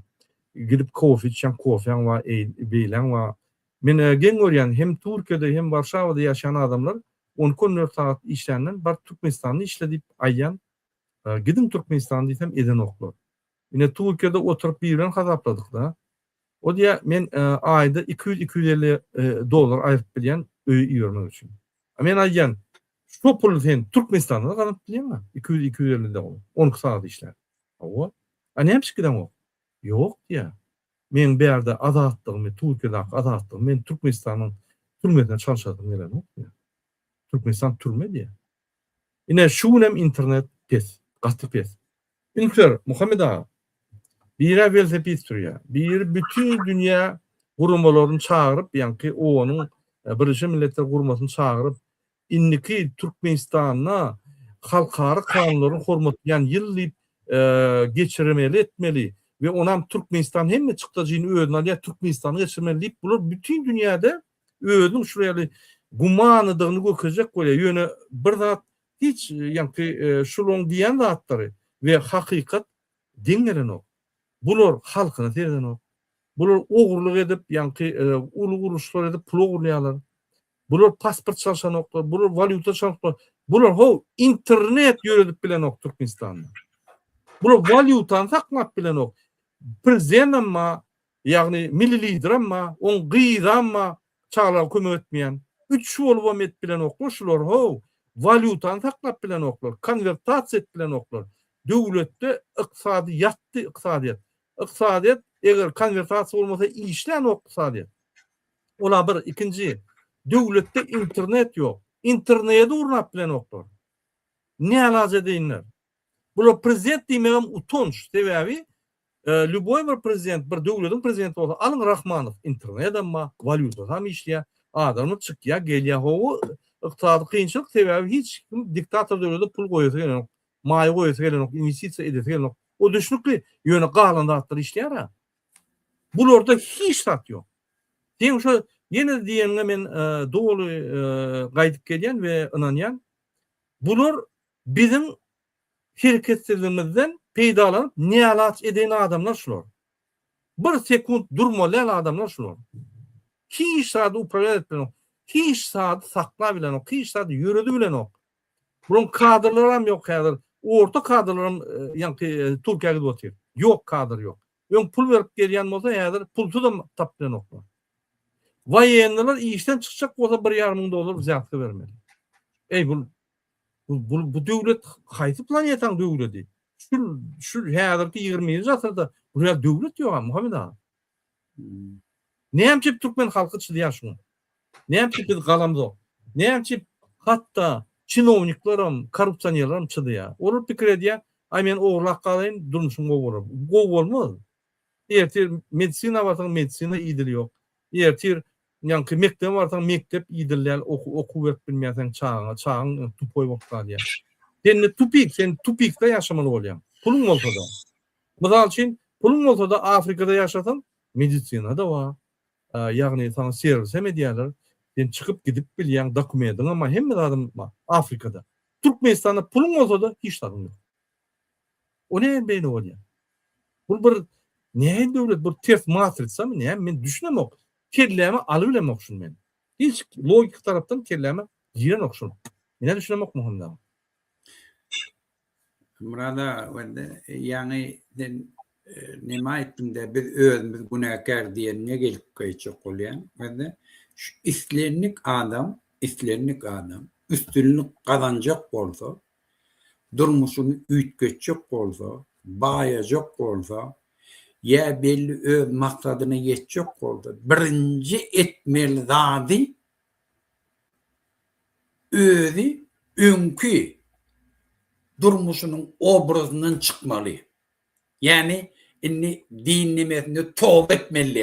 Gidip kofe içen kofeň var, beýlen var. Men gen görýän hem Türkiýede hem Warşawada ýaşayan adamlar 10-14 saat işlerinden bar Türkmenistanyny işledip aýyan gidin Türkmenistan diýsem eden oklar. Ine Türkiýede oturup bilen hasapladyk da. O diýe men aýda $200-250 aýryp bilýän öýe ýörmek üçin. Men aýyan şu pul sen Türkmenistanda galyp bilýänmi? $200-250 10 saat işler. Awa. Näme giden ok? Ýok diýär. Men berde azatlygymy, Türkiýede azatlygymy men Türkmenistanyň türmesinde çalışadym gelen ok. Türkmenistan türme diýär. Ine şunem internet pes. Gazetepes. İnfer Muhammed ağa bir velosiped sürüyor. Bir bütün dünya gurumalaryny çağırıp yani onun Birleşmiş Milletler gurulmasyny çağırıp inniki Türkmenistanyna halkara kanunlaryny hormat yani ýyllyp geçirmeli etmeli ve onam Türkmenistan hemme çykdyjyny öýüden alýar Türkmenistany geçirmeli diýip bular bütün dünyada öýüdüň şuraya gumanydygyny gökezek bolýar. Ýöne bir zat hiç şulon diýen zatlary we hakykat diňelen ok. Bular halkyny terden ok. Bular ogurluk edip ulu guruşlar edip pul ogurlaýarlar. Bular pasport çalşan oklar, bular valyuta çalşan. Bular internet ýöredip bilen ok Türkmenistanyň. Bular valyutany saklap bilen ok. Prezident ama ýagny milli lider ama on gyýda ama çağlar kömek etmeýän 3 bolup et bilen oklar şular valyutany saklap bilen oklar, konvertasiýa et bilen oklar. Döwletde iqtisadiýat. Iqtisadiýat eger konvertasiýa bolmasa işlen iqtisadiýat. Ola bir ikinci döwletde internet ýok. Internete urnap bilen oklar. Ne alaz edinler? Bular prezident diýmegem utanç sebebi Lüboy bir prezident, bir döwletiň prezidenti bolsa, alın Rahmanov internet ama valyuta ham işleýär. Adamy çykýar, gelýär. Iqtisadi kıyınçılık sebebi hiç kim diktator döwletde pul goýasa gelen, maý goýasa gelen, investisiýa edese gelen. O düşnükli ýöne galandatlar işleýär. Bularda hiç tat ýok. Sen şu ýene diýende men dogry gaýdyp gelýän we inanýan bular bizim hereketsizligimizden peýdalanyp nälaç eden adamlar şular. Bir sekund durmalan adamlar şular. Hiç saat upravlýar etmeýär. Hiç saat sakla bilen ok, hiç saat yürüdü bilen ok. Bunun kadrları hem yok kadr. Orta kadrlarım Türkiye'de oturuyor. Yok kadr yok. Ön pul verip gelýän bolsa ýa-da pulsuz da tap bilen oklar. Vayenler işten çıkacak bolsa $1,500 zähti bermeli. Bu döwlet haýsy planetan döwleti? Şu häzirki 20-nji asyrda buraya döwlet ýok Muhammed ağa. Hmm. Näme Türkmen halky çydyýar? Näme biz galamdyk? Näme hatda çinowniklaram, korrupsiýonерlaram çydyýar. Olar pikir edýär, ay men oglak galaýyn, durmuşum gowy bolmaz. Ertir medisina barsaň medisina iýdil ýok. Ertir ýanky mektep barsaň mektep iýdilýär, okuw bilmeýäň çagyň tupoy bolup galýar. Sen tupikde ýaşamaly bolýan. Pulun bolsa-da. Mysal üçin pulun bolsa-da Afrikada ýaşasan, medisina da bar. Ýagny sana servis edýärler. Sen çykyp gidip bilýän dokumentin, ama hemme adam Afrikada. Türkmenistanda pulun bolsa-da hiç tarym ýok. O ne beýle bolýar? Bu bir näme döwlet, bu ters matrisamy näme men düşünemok. Kelläme alyp bilemok şunu men. Hiç logik tarapdan kelläme giren okşun. Mene düşünemok Muhammed ağa. Murada wende yani nima aýtdymda biz özümüz günäkär diýenine gelip gaýçak bolýan. Wende şu islenlik adam üstünlük kazanjak bolsa, durmuşyny üýtgeçjek bolsa, baýajak bolsa, ya belli öz maksadyna ýetjek bolsa, birinji etmeli zady özü öňkü durmuşynyň obrazyndan çykmaly. Yani inni din nimesinde tövbe etmeli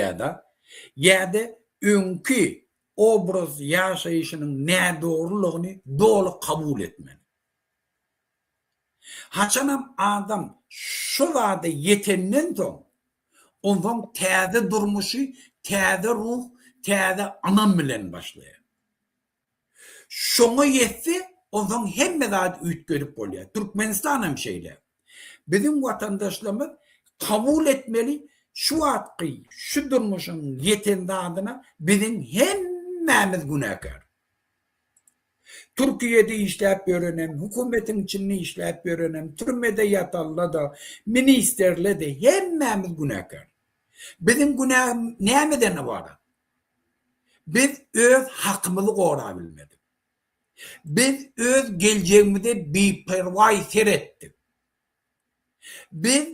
ýa-da öňkü obraz ýaşaýyşynyň näme dogrulygyny dolu kabul etmeli. Haçanam adam şu zady ýetenden soň ondan täze durmuşy, täze ruh, täze anam bilen başlaýar. Şoňa ýetse ondan hemme zat üýtgelip bolýar. Türkmenistan hem şeýle. Bizim vatandaşlarymız kabul etmeli, şu atqy, şu durmuşyň ýeten zadyna bizim hemmemiz günäkär. Türkiye'de işläp ýörenem, hukumetin içinde işläp ýörenem, türmede ýatarlar da, ministerler de hemmemiz günäkär. Bizim günähimiz nämeden ibaret? Biz öz hakymyzy gora bilmedik. Biz öz geleceğimizde beperway seretdik. Biz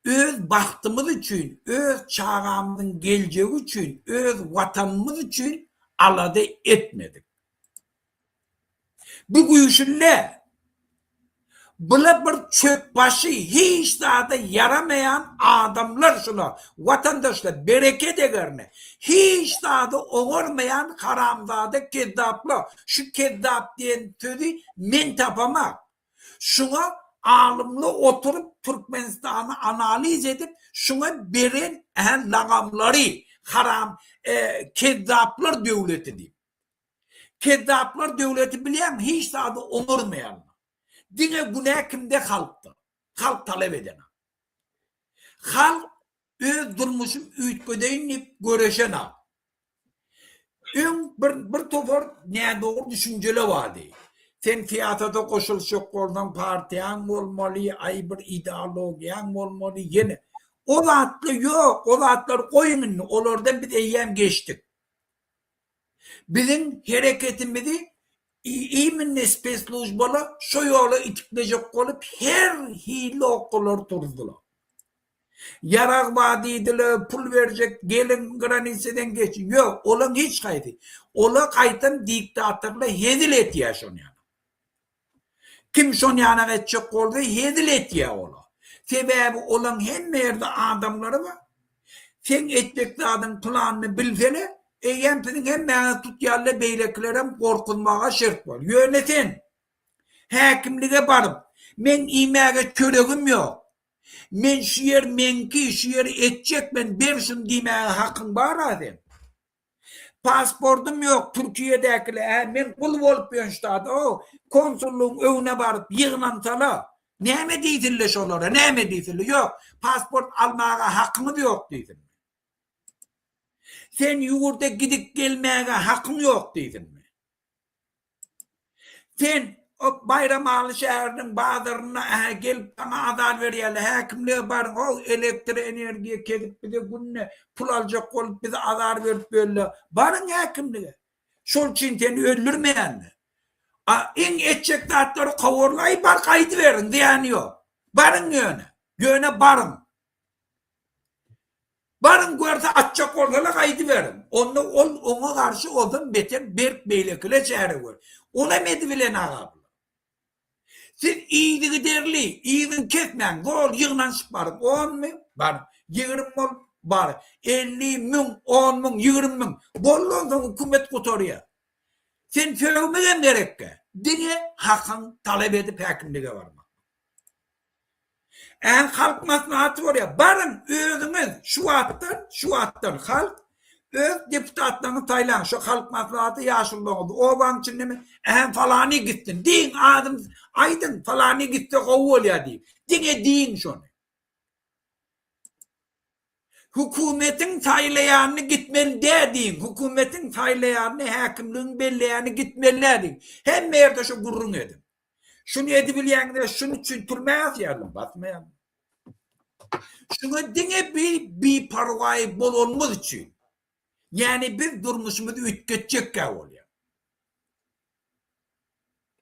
öz bahtımız için, öz çağımızın geleceği için, öz vatanımız için alada etmedik. Bu güýüşle bula bir çöp başı hiç daha yaramayan adamlar şuna, vatandaşlar bereket egerine, hiç daha oğurmayan haramzade kezzaplar, şu kezzap diyen sözü men tapamak. Şuna alımlı oturup Türkmenistan'ı analiz edip şuna beren lagamları, haram kezzaplar devleti diyeyim. Kezzaplar devleti bilýän hiç daha onurmayan. Dine günah kimde halkta? Halk talep eden. Halk öz durmuşum üýtgedeýin göreşen. Bir topar ne doğru düşünceler vardı. Sen tiyatroda koşulşak boldan partiýaň bolmaly, ay bir ideologiýaň bolmaly ýene. O zatly yok, o zatlar goýun, olardan biz eýem geçtik. Bizim hareketimizi İyimin speslužbala şu yola itikleyecek olup her hile okullar turdular. Yarak vadiydiler, pul verecek, gelin granitseden geçin. Yok, olan hiç kaydı. Ola kaytan diktatörle hedil et ya şon yana. Kim şon yana geçecek oldu, hedil et ya ola. Sebebi olan hem yerde adamları var. Sen etmekte adam planını bilsene, Eýempiň hemme tutýarly beýleklerem korkunmaga şert bol. Yönetin. Häkimlige baryp, men imäge köregim ýok. Men şu ýer menki, şu ýer etjekmen, berşin diýmäge hakyň bar adem. Pasportum ýok Türkiýedäkile, men kul bolup ýönşdad. O konsullugyň öwüne baryp ýygnantala. Näme diýdiler şolara? Näme diýdiler? Ýok, pasport almaga hakyňyz ýok diýdiler. Sen ýurda gidip gelmäge hakyň ýok diýdinmi? Sen o Bayramaly şäheriniň bazaryna gelip bana adal berýärler, häkimlige bar, o elektr energiýa kelip bize günne pul aljak bolup bize adal berip berler. Barın häkimlige. Şol üçin seni öldürmeýänler. Eň etjek zatlary kowurlaýyp bar gaýdy berin diýeni ýok. Barın yöne barın. Barın görse atacak ortalık aydı verin. Ona karşı oldum beter Berk Beylekile çare var. Ona medivilen ağabey. Siz iyiliği derli, iyiliğini kesmeyin. Gol yığınan çıkmarım. 10 mu? Var. 20 mol var. 50 min, 10 min, 20 min. Bollon sonra hükümet kutoruyor. Sen söylemeden gerekke. Dine hakkın talep edip hakimliğe varmak. En halk maslahatı var ya. Barın özünüz şu attan halk öz deputatlarını taylan. Şu halk maslahatı yaşlı oldu. O bankçı ne mi? Falani gittin. Deyin adım aydın falani gitti kovul ya deyin. Deyin şunu. Hükümetin taylayanını gitmeli deyin. Hükümetin taylayanını, hakimliğin belleyanını gitmeli deyin. Hem yerde şu gurrun edin. Şunu edebilyen de şunu için türmeye yardım batmayalım. Şunu dine bir parvayı bol olmaz için. Yani biz durmuşumuzu ütgetecek ya oluyor.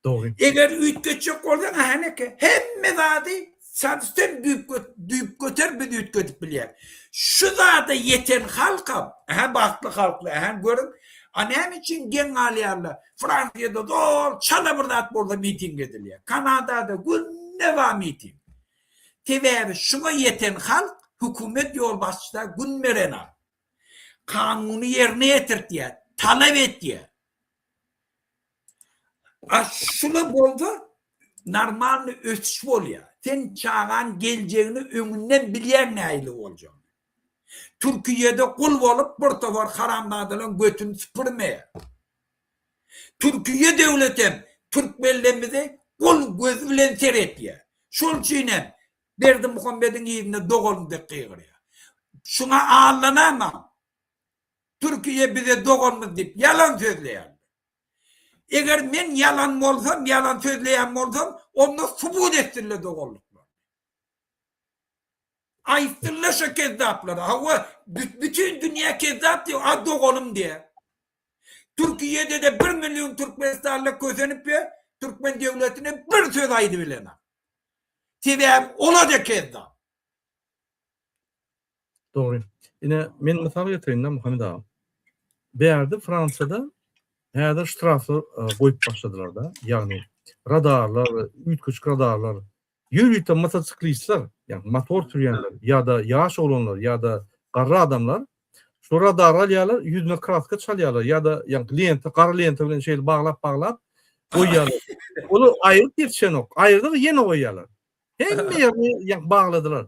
Doğru. Eğer ütgetecek olsan haneke hem mezadi satıştan düyüp götür bir ütgetip biliyor. Şu zada yeten halka, baktı halkla, görün. Annem için gen aliyarlar. Fransa'da da Çalabırdat burada miting ediliyor. Kanada'da günne var miting. Tevebi şuna yeten halk hükümet yol başçıda gün verena. Kanunu yerine getir diye, talep et diye. Şunu buldu, normal ötüş oluyor. Sen çağın geleceğini önünden bilen neyli olacak. Türkiye'de kul olup bir tafar haramladılan götünü süpürmeye. Türkiye devletim, Türk bellemizde kul gözüyle seyrettiyor. Şol çiğnem, Berdi Muhammed'in yerine doğalını kıyırıyor. Şuna ağlanamam. Türkiye bize doğalını deyip yalan söyleyen. Eğer ben yalan olsam, yalan söyleyen olsam, onu subut etsinler doğallıklar. Ayıptırlar şu kezzapları. Hava bütün dünya kezzap diyor. Ad doğalım diye. Türkiye'de de 1 milyon Türkmenistan'la közenip ya, Türkmen devletine bir söz aydı bilene. Sebep olacak kezzap. Doğru. Yine men misal getireyim de Muhammed ağa. Bir yerde Fransa'da her ştrafı koyup başladılar da. Yani radarlar, ütküç radarlar, yürüyten mototsiklistler, yani motor sürüyenler ya da yaş olanlar ya da qarra adamlar şu radar alyalar yüzüne kraska çalyalar ya da yani lente, qara lente bilen şeyle bağlap koyuyorlar. Onu ayırıp geçen ok. Ayırdı ve yine koyuyorlar. Hem yerini yani bağladılar.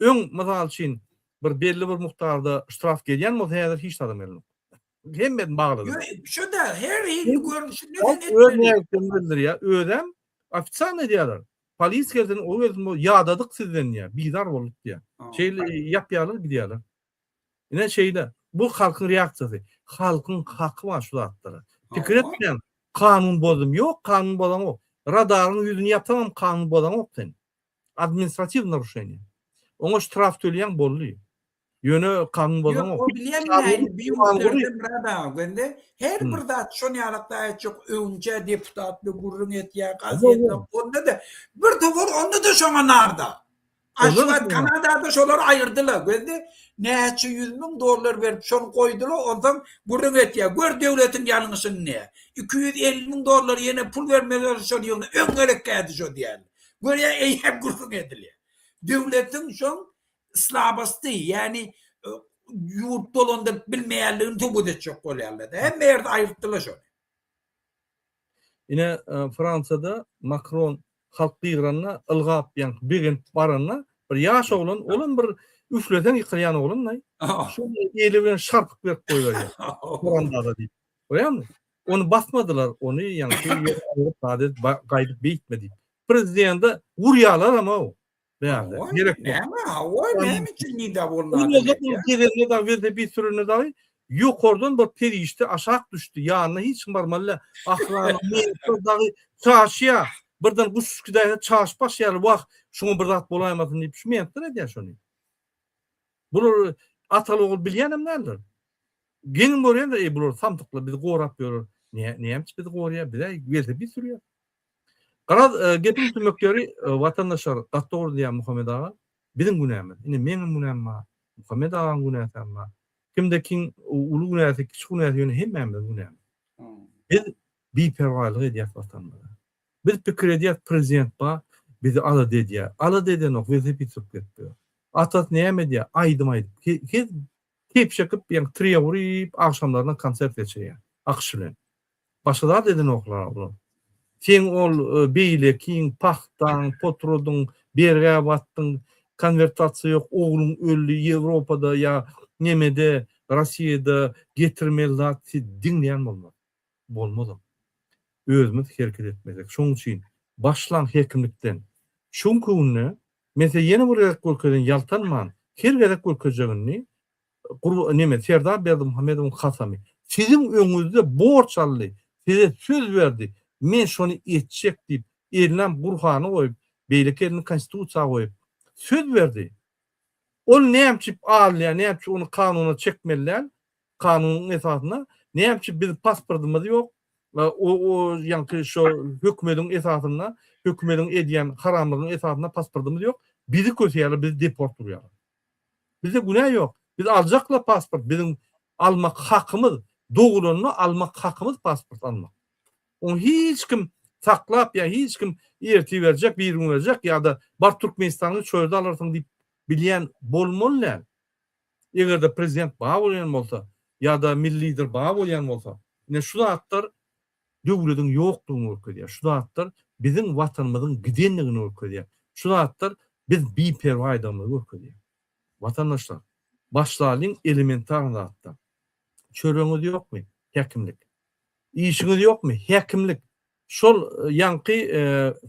Ön misal için bir belli bir muhtarda ştraf gelyen muhtarda hiç adam elin. Hem ben bağladım. Şu da her yeri görmüşsün. Ödem ya. Ödem ofisan ne diyorlar? Polis geldi o geldi yağdadık sizden ya. Bidar olduk diye. Yapıyorlar gidiyorlar. Yine şeyde bu halkın reaksiyası. Halkın hakkı var şu atları. Fikir etmeyen kanun bozdum. Yok kanun bozan yok. Radarın yüzünü yapamam kanun bozan yok sen. Administratif narушение. Ona ştraf töleyen bolluyor. Yönü kanun bozan yok. O bilen neydi? Bir yurtlardım radar. Bende her bir da şunu yarakta çok önce deputatlı gurrun et ya gazete. Onda da bir tavır onda da şuna narda. Aşağı Kanada'da şolar ayırdılar. Bende neyse 100 bin dolar verip şunu koydular. Ondan gurrun et ya. Gör devletin yanlışını ne? 250 bin dolar yine pul vermeleri soruyor. Ön gerek geldi şu diyen. Gör ya hep gurrun ediliyor. Devletin şu ıslahbastı yani yurt dolanda bilmeyenlerin topu da çok oluyorlar. Hem yerde ayırttılar şöyle. Yine Fransa'da Macron halkı yığıranına ılgap yani bir gün baranına bir yaş olan bir üfleden yıkılayan oğlum ne? Şöyle eliyle şarpık verip koyuyor ya. Fransa'da değil. Öyle mi? Onu basmadılar. Onu yani adet kaydıp bitmedi. Prezident vuruyorlar ama o. Yani gerek yok. Ne için nida bunlar? Ne da verdi bir sürü ne da yukarıdan bir perişte aşağı düştü. Yani hiç normalde ahlakı çarşıya birden bu süsküde çarşı başlayalım. Bak şunu bir rahat bulayamadın deyip düşünmeyen ne diyor şunu? Bunu atalı ol bilyenim neler? Gelin buraya da bulur samtıkla bizi koğrap diyor. Niye bizi koğraya? Bir de verdi bir sürü ya. Garaz gepin tümökleri vatandaşlar gattoğur diýen Muhammed ağa biziň günämiz. Ine meniň günäm ma, Muhammed ağaň günäsi ma. Kimde kiň ulu günäsi, kiçik günäsi ýöne hemmemiz günäm. Biz biperwalyk edýär vatandaşlar. Biz pikir edýär prezident ba bizi ala dedýär. Ala deden ok bizi bitip getdi. Atat näme diýär? Aýdym. Kep çekip ýa-ni triýa uryp akşamlaryna konsert geçirýär. Akşylen. Başgalar deden oklar ulu. Sen ol beýle kiň pahtan, potrodyň, berge batdyň, konvertasiýa ýok, oglum öldü Ýewropada ýa nemede, Rossiýada getirmeli diňleýän bolmaz. Bolmaz. Özümüz hereket etmezek. Şoň üçin başlan hekimlikden şoňky günne mesela ýene bir ýerden ýaltanman, her gerek görkezegini neme Serdar Berdimuhammedowyň hasamy. Siziň öňüňizde borç aldy, size söz berdi. Men şonu etjek diýip elinden burhany goýup, beýlekerini konstitusiýa goýup söz berdi. Ol näçip alýar, näçip onu kanunyna çekmeliler, kanunyň esasyna, näçip biz pasportymyz ýok. O ýa-ni şo hökümetiň esasyna, hökümetiň edýän haramlygyň esasyna pasportymyz ýok. Bizi kösýärler, bizi deport durýar. Bize günah ýok. Biz aljakla pasport, biziň almak hakymyz, dogulanyny almak hakymyz pasport almak. Onu hiç kim saklap ya hiç kim erti verecek, bir gün verecek ya da bar Türkmenistan'ı çöğürde alırsın deyip bilyen bolmalılar. Eğer de prezident bağa bolyan bolsa ya da milli lider bağa bolyan bolsa ne şu zatlar döwletiň ýokdugyny görkezýär. Şu zatlar biziň watanymyzyň gidenligini görkezýär. Şu zatlar biz biperwa adamlygy görkezýär. Vatandaşlar, başlaryň elementar zatlar. Çöreňiz ýokmy? Hekimlik. İşiniz ýokmy? Hekimlik. Şol ýanky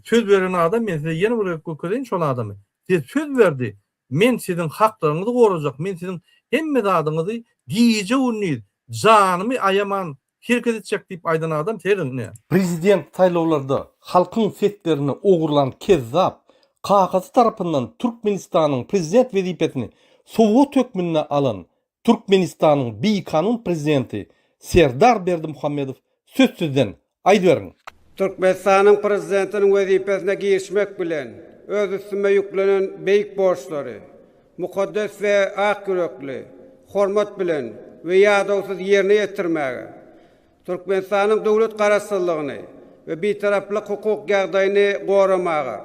söz beren adam men size ýene bir kökedeň şol adamy. Siz söz berdi. Men siziň haklaryňyzy gorajak. Men siziň hemme zadyňyzy giýije unnýyd. Janymy aýaman herket etjek diýip aýdan adam terin. Prezident saýlawlarda halkyň fetlerini ogurlan kezzap Kagazy tarapyndan Türkmenistanyň prezident wezipetini Sowet hökmüne alan Türkmenistanyň beýkanun prezidenti Serdar Berdimuhammedow sözsüzden aýdyberiň. Türkmenistanyň prezidentiniň wezipesine girişmek bilen öz üstüme yüklenen beýik borçlary, mukaddes we ak yürekli, hormat bilen we ýadawsyz ýerine ýetirmäge, Türkmenistanyň döwlet garaşsyzlygyny we bitaraplyk hukuk ýagdaýyny goramaga,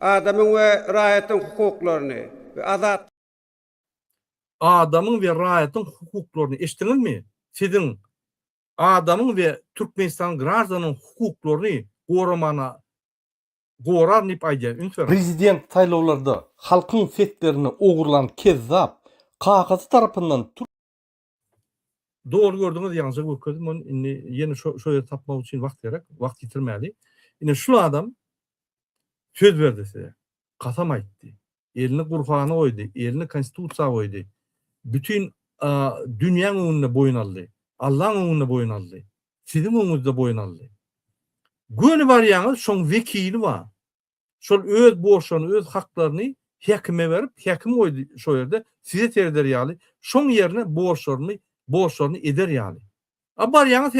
adamyň we raýatyň hukuklaryny we azat Adamyň we raýatyň hukuklaryny eşdiňizmi? Siziň adamyň we Türkmenistan grazanyň hukuklaryny goramana gorar diýip aýdýar. Prezident saýlawlarda halkyň fetlerini ogurlan kezzap Kagazy tarapyndan Doğru gördüňiz ýaňyza gökkezdim. Onu ýene şo ýerde tapmak üçin wagt gerek, wagt ýitirmäli. Ine şu adam söz berdi size. Kasam aýtdy. Elini Gurhana goýdy, elini konstitusiýa goýdy. Bütün dünýäň öňünde boyun aldy. Allah'ın öňünde boyun aldy. Siziň öňünizde boyun aldy. Göni barýaňyz şoň wekili bar. Şol öz borçlaryny, öz haklaryny hekime berip, hekim goýdy şo ýerde. Size terder ýaly. Şoň ýerine borçlaryny eder ýaly. Barýaňyz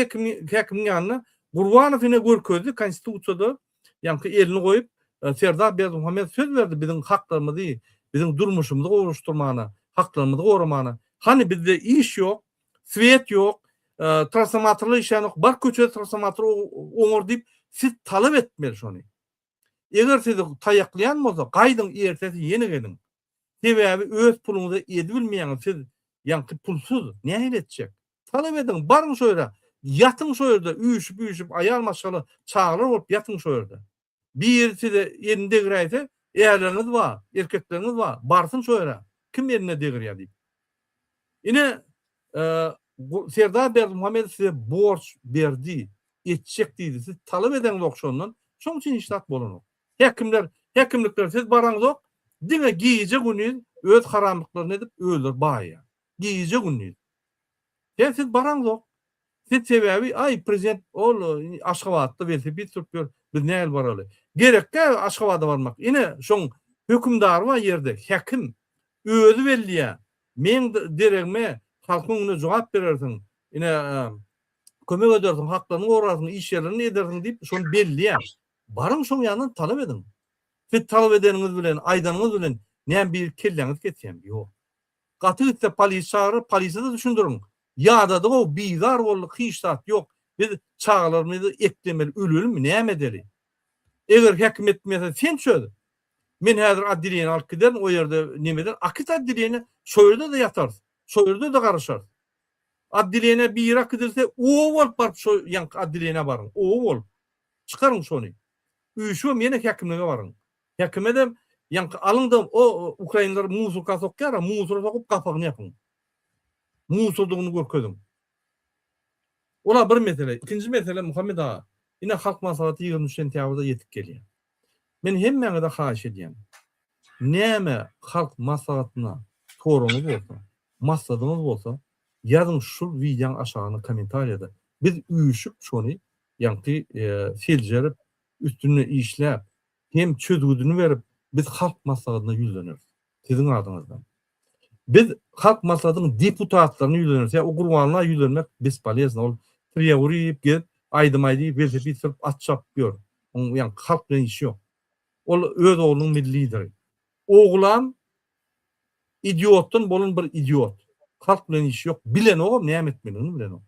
hekimiň ýanyna Gurbanowne görkezdi konstitusiýada ýa-ni elini goýup Serdar Berdimuhammedow söz berdi biziň haklarymyzy, biziň durmuşymyzy gowuşturmana, haklarymyzy goramana. Hani bizde iş ýok, swet ýok, transformatorly işler ýok, bar köçe transformator oňur diýip siz talap etmeli şonu. Eger siz taýaklaýan bolsa, gaýdyň ertesi ýene gelin. Sebäbi öz puluňyzy edip bilmeýän siz ýa-ni pulsuz näme etjek? Talap ediň, barňy şo ýere, ýatyň şo ýerde, üýüşüp aýalmaşaly çağlar bolup ýatyň şo ýerde. Bir de yerinde gireyse eğerleriniz var, erkekleriniz var. Barsın şöyle. Kim yerine degirya deyip. Yine Serdar Berdimuhammedow size borç berdi, etçek deydi. Siz talep eden okşondan şoň üçin işlat bolun. Hekimlikler siz baranız ok, dine giyice günüz öz haramlıklarını edip öldür bağıya. Giyice günüz. Siz baranız ok. Siz sebebi ay prezident ol Aşgabatda velosiped sürüp biz näl baraly. Gerekde Aşgabatda barmak. Ine şoň hökümdar var ýerde, hekim özü belliýär. Men deregme halkyň öňüne jogap berersiň. Ine kömek edersiň, haklaryny gorarsyn, iş ýerlerini edersiň diýip şonu belliýär. Barın şoň ýandan talap edin. Fet talap edeniňiz bilen, aýdanyňyz bilen näme bir kelleňiz ketýän ýok. Gaty gitse polis çağırıp polisi de düşündürün. Ýa-da o bizar boldy, hyştat ýok. Biz çağlarymyzy eklemeli, ölelmi näme edeli? Eger häkim mesela sen çöz. Men häzir adliýene alyp giderim, o ýerde nimeden akit adliýene şo ýerde de ýatar. Şo ýerde de garaşar. Adliýene bir ýere gidilse, o bolup barıp şo ýanky adliýene baryň. O bolup çıkaryň şonu. Üýşü mene häkimlige baryň. Häkime de ýanky alyndym o Ukrainlar musulka sokýar, musul sokup gapagyny ýapyň. Musuldugyny görkezim. Ola bir mesele. İkinci mesele Muhammed ağa. Yine halk maslahaty 23 sentýabrda yetip gelýär. Men hemmeňe de haýyş edýän. Näme halk maslahatyna soruňyz bolsa, maslahatyňyz bolsa, ýazyň şu wideoň aşagyna kommentariýada. Biz üýüşüp şonu ýanky seljerip üstüne işläp, hem çözgüdüni berip biz halk maslahatyna ýüzleneriz. Siziň adyňyzdan. Biz halk maslahatynyň deputatlaryna ýüzleneriz. Ya o gurbanlyğa ýüzlenmek besполезно. Ol prioriyip gelip aýdymaýdy velosiped atçap gör. Onuň ýa halk bilen işi ýok. Ol öz oğlunyň millidiri. Oğlan idiotdan bolun bir idiot. Halk bilen işi ýok. Bilen o näme etmelini bilen o.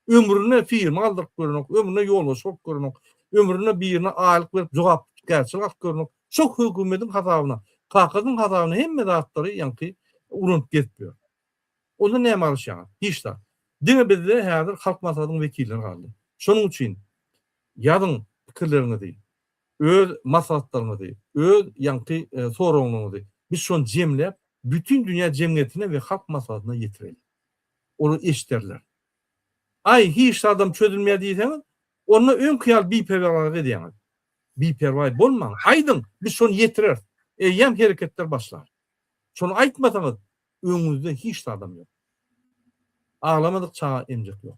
Ömrüne firma aldyryp görnok, ömrüne ýolbaş bolup görnok, ömrüne birine aýlyk berip jogap gerçek alyp görnok. Şok hökümetiň hatabyna, kakazyň hatabyna hemme zatlary ýanky urunup getýär. Onu näme alýar? Hiç de. Diňe bizde häzir halk maslahatynyň wekilleri galdy. Şonuň üçin ýadyň pikirlerini diýip, öz maslahatlaryny diýip, öz ýanky soragyny diýip, biz şonu jemläp bütün dünýä jemgyýetine we halk maslahatyna ýetirelim. Onu eşiterler. Ay hiç adam çözülmeye diýseňiz, onu ön kıyal biperwaýlyk edýäňiz. Biperwaý bolmaň. Aýdyň, biz şonu ýetirer. Ýam hereketler başlar. Şonu aýtmasaňyz, öňüňizde hiç adam ýok. Ağlamadyk çağa emjek ýok.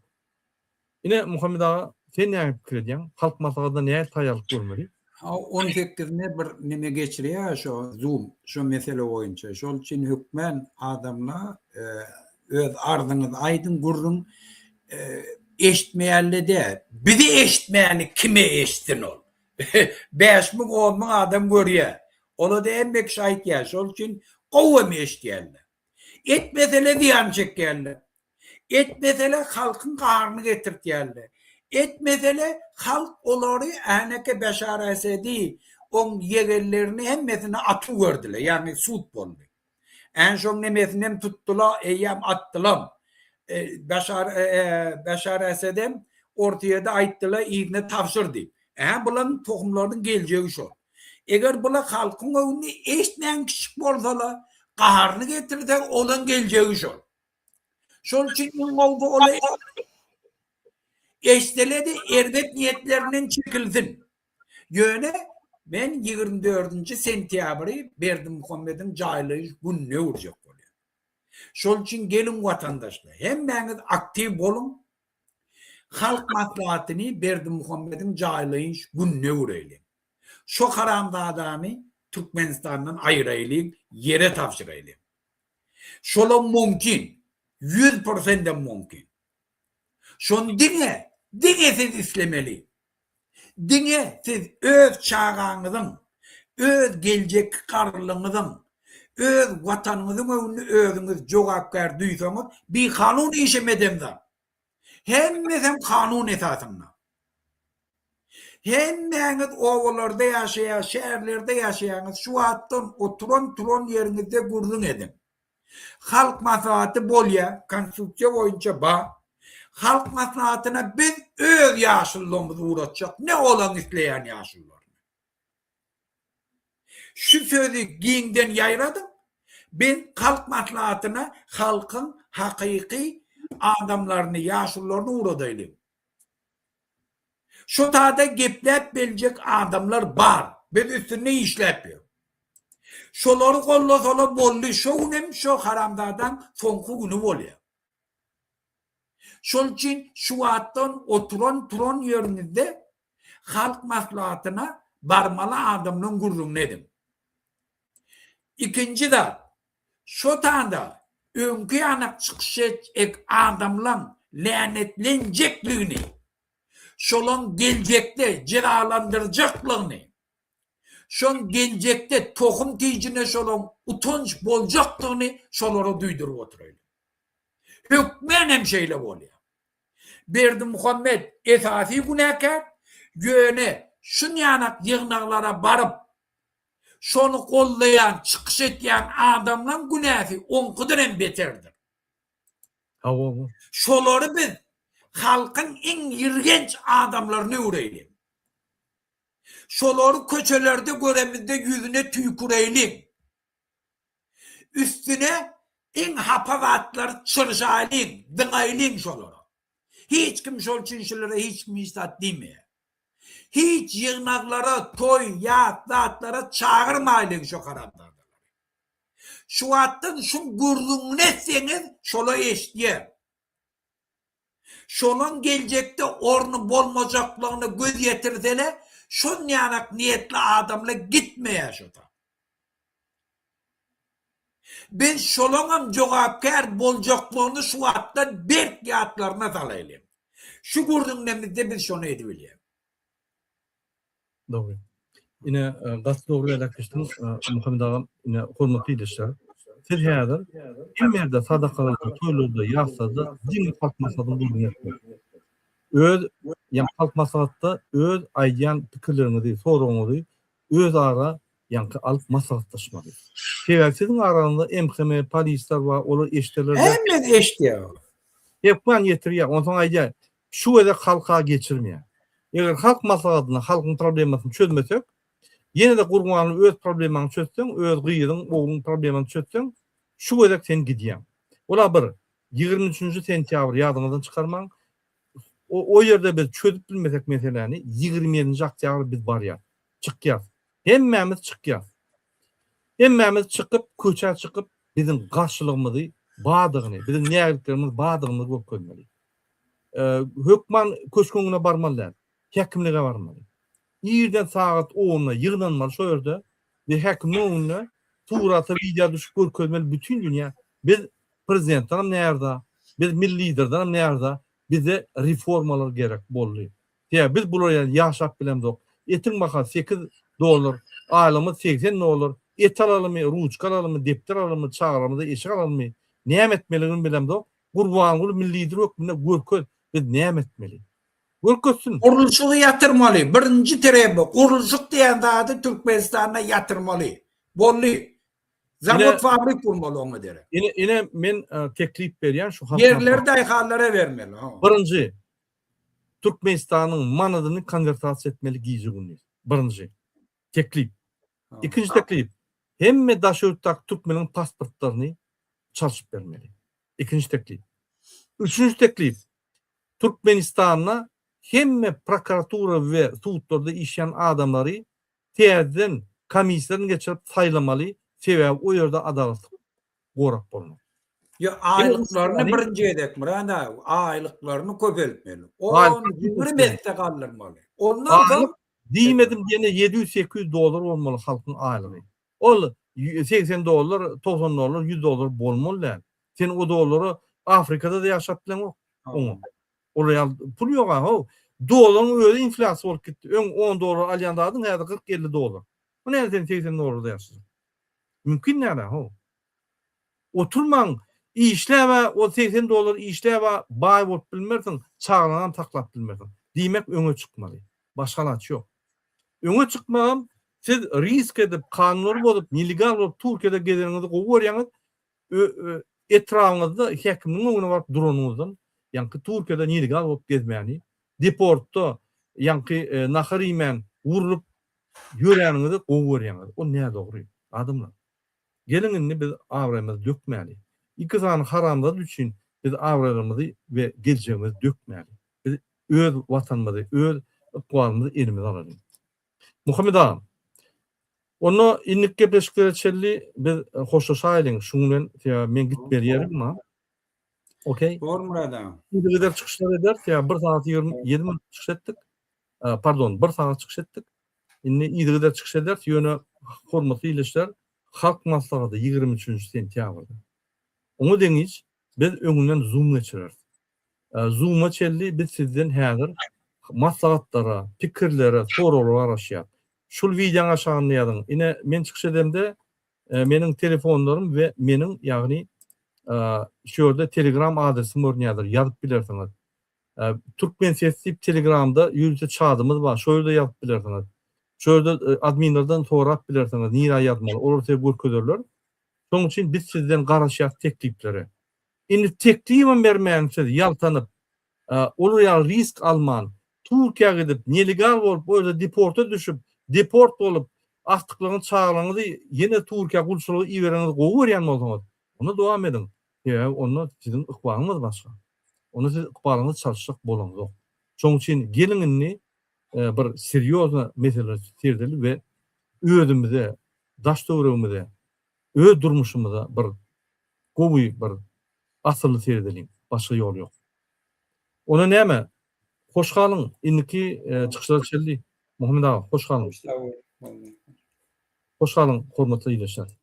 Ine Muhammed ağa, sen näme pikir edýäň? Halk maslahatyna näme taýýarlyk görmeli? On fikirine bir nime geçirýär şo Zoom, şo mesele boýunça. Şol üçin hökmen adamla öz ardyňyz aýdyn gurrun eşitmeýärle de. Bizi eşitmeýäni kime eşitsin ol? 5.000 10.000 adam görýär. Ola da emmek şahit ýa. Şol üçin gowam eşitýärler. Etmesele ziýan çekýärler. Etmesele halkyň garyny getirýärler. Etmesele halk olary ähneke Beşar Esedi on yegerlerini hemmesini atıp gördüler. Yani sud boldy. En şoň nemesinem tutdular, eýam atdylar. Beşar Esedem ortaya da aýtdylar, ýygyny tapşyrdy. Bulan tohumlaryň geljegi şol. Eger bular halkyň öwüni eşitmän kişi bolsalar, garyny getirdiler, olan geljegi şol. Şol üçin oldu olay eşteledi erbet niyetlerinden çekilsin. Yöne ben 24. sentýabry berdim Muhammed'in jaýlygy günne urjak bolýar. Şol üçin gelin vatandaşlar, hemmeňiz aktiv bolun. Halk maslahatyny berdim Muhammed'in jaýlygy günne urayly. Şo karamda adamy Türkmenistandan aýraýly, yere tapşyraýly. Şola mümkin, 100% mümkin. Şonu diňe siz islemeli. Diňe siz öz çağaňyzyň, öz geljek garlygyňyzyň, öz watanyňyzyň öwrüne özüňiz jogapkar duýsaňyz, bir kanun işemedemden. Hemmesem kanun esasynda. Hemmeňiz owalarda ýaşaýan, şäherlerde ýaşaýanyz, şu wagtdan oturan ýeriňizde gurrun edin. Halk maslahaty bolýar, konstitusiýa boýunça ba. Halk maslahatyna biz öz ýaşyllygymyzy uğratjak. Ne olan isleýän ýaşyllar. Şu sözü giňden ýaýradym. Ben halk maslahatyna halkyň hakyky adamlaryny, ýaşyllaryny uğradaýlym. Şu taýda gepläp biljek adamlar bar. Biz üstüne işläp. Şolary gollasalar boldy, şoňem şo haramdadan soňky güni bolýar. Şol üçin şu wagtdan oturan ýerinizde halk maslahatyna barmaly adamnyň gurruny edim. İkinci da şu taýda öňkü ýanyk çykyş adamlaryň lanetlenjekligini, şolon gelecekte cezalandıracaklarını, şon gelecekte tohum tiyicine şolon utanç bolacaktığını şoları duydurup oturayım. Hükmen hem şeyle oluyor. Berdi Muhammed esasi günahkar, göğüne şun yanak yığınaklara barıp, şonu kollayan, çıkış etken adamların günahı on kadar hem beterdir. Şoları biz halkın en yirgenç adamlarını uğrayalım. Şoları köçelerde göremizde yüzüne tüyküreylim. Üstüne en hapavatlar çırşaylim, dıngaylim şoları. Hiç kim şol çinşilere hiç mi istat demiyor. Hiç yığınaklara, toy, yat, zatlara çağırmayın şu karanlarda. Şu attın şu gurduğunu etseniz şola eşdiyer. Şolun gelecekte ornu bolmacaklığını göz yetirsene, şun yanak niyetli adamla gitmeye şuda. Ben şolunun cevapkar bolcaklığını şu attan berk yatlarına salayım. Şu gurduğunumuzda biz şunu edebiliyoruz. Doğru. Yine gaz doğru alakıştım. Muhammed ağam yine hormatly ilişler. Siz häzir kim yerde sadakalarda, toylarda, ýaşlarda din halkmasadan bulun etmek. Öz halk maslahatda öz aýdýan pikirlerini, soragyňyzy öz ara ýanky alyp maslahatlaşmaly. Sizin aranızda MHM, polisler var, olar eşdeler. Hemen eşdiyor. Hepman yetirýär. Ondan aýdýar, şu wede halka geçirmeýär. Eger halk maslahatyna, halkyň problemasyny çözmesek, yine de gurmanyň öz problemany çözseň, öz gyýydyň, oğluň problemany çözseň, şu wede sen gidýän. Ola bir 23 sentýabr ýadyňyzdan çykarmaň. O ýerde biz çözüp bilmesek meseleni 27 oktýabr biz barýar. Çykýar. Hemmemiz çykýar. Hemmemiz çykyp, köçe çykyp bizim garşylygymyzy, badygyny, bizim nägerliklerimiz badygyny görmeli. Hökman köşküňine barmalylar. Häkimlige barmaly. Ýerden saat 10-na ýygnanmaly şo ýerde we häkimiň öňüne turaty video düşüp görkezmeli bütün dünýä. Biz prezidentden näerde, biz milli liderden näerde bize reformalar gerek boldy. Ya biz bular ýaşap bilemdik. Etin baha $8, aýlymy $80, et alalmy, ruçka alalmy, depter alalmy, çağıramy da eşik alalmy. Näme etmeligini bilemdik. Gurban bul milli lider hökmüne görkez. Biz näme etmeli? Görkezsin. Gurulşuğu yatırmalı. Birinci terebi. Gurulşuk diyen zady Türkmenistan'a yatırmalı. Bolly. Zavod fabrik kurmalı onu dere. Yine men teklip berýän şu yerlerde ayhallara vermeli. Birinci, Türkmenistanyň manadyny konvertasiýa etmeli giýji günü. Birinci teklip. İkinci teklip, hemme daşöwrtak türkmeniň pasportlaryny çalyşyp bermeli. İkinci teklip. Üçüncü teklip, Türkmenistanyna hemme prokuratura we sudlarda işleyen adamlary täzeden komissiýadan geçirip saýlamaly. Sebäbi o ýerde adalet gorak bolmaly. Ya aylıklarını birinci edek Murada, aylıklarını köpeltmeli. On hürmette kaldırmalı. Ondan da diýmedim diýene $700-800 bolmaly halkyň aýlygy. Ol $80, $90, $100 bolmaly. Sen o dolary Afrikada da ýaşap bilen ok. Oraya pul ýok ha. Dolaryň öýle inflasiýa bolup gitdi. Öň $10 alýandadyň häzir $40-50. Bu näde sen $80 da ýaşaýsyn? Mümkin näde ho? Oturmaň, işläwe, o $80 işläwe baý bolup bilmersiň, çaglanan taklap bilmersiň. Diýmek öňe çykmaly. Başga ilaç ýok. Öňe çykmam, siz risk edip, kanunly bolup, illegal bolup Türkiýede gezeniňizi gowy görýäňiz, etrawyňyzda häkimiň öňüne baryp duranyňyzdan, ýanky Türkiýede illegal bolup gezmäni, deportda, ýanky nahary urulyp ýöräňizi gowy görýäňiz. O näde dogry? Adamlar. Gelinini biz awramyzy dökmäli. İki zany haramlar üçin biz awralarymyzy we geleceğimizi dökmäli. Biz öz watanymyzy, öz ykbalymyzy elimize alaly. Muhammed ağam, onu innik gepleşikler çelli biz hoşlaşaýlyň. Şuň bilen men gitmeli ýerim. Okey. Doğru Murada. Bir kadar çıkışlar eder. 1 saat 27 minut çıkış ettik. Pardon, 1 saat çıkış ettik. Inni iyi kadar çıkış eder. Yöne hormatly ilişler. Halk maslahaty 23 sentýabrda. Onu deňiz biz öňünden Zoom geçirer. Zoom'a çelli biz sizden häzir maslahatlara, pikirlere, sorulara araşýar. Şul videoň aşagyny ýazyň. Ine men çykyş edemde meniň telefonlarym we meniň ýagny şurada Telegram adresim örnädir. Ýazyp bilersiňiz. Türkmen sesli Telegramda ýüzde çadymyz bar. Şöyle ýazyp bilersiňiz. Şöyle adminlerden sorap bilersiňiz. Nira ýazmaly. Olar size görkezerler. Şoň üçin biz sizden garaşýar teklipleri. Indi teklifim bermeýänsiz ýaltanyp, olar risk alman, Türkiýeге gidip nelegal bolup, böyle deporta düşüp, deport bolup, aktyklaryny çağıraňyzy ýene Türkiýe gulçylygy iýereňiz gowy bolsaňyz, onu dowam edin. Onu sizin ykbalyňyz başga. Onu siz ykbalyňyz çalışjak bolanok. Şoň üçin geliňini bir seriýoz mesele serdili we özümizde, daş döwregimizde, öz durmuşymyzda bir gowy bir asly serdiliň, başga ýol ýok. Ona näme? Hoş galyň. Indiki çykyşlar çeldi. Muhammed aga, hoş galyň. Hoş galyň, hormatly ýeşler.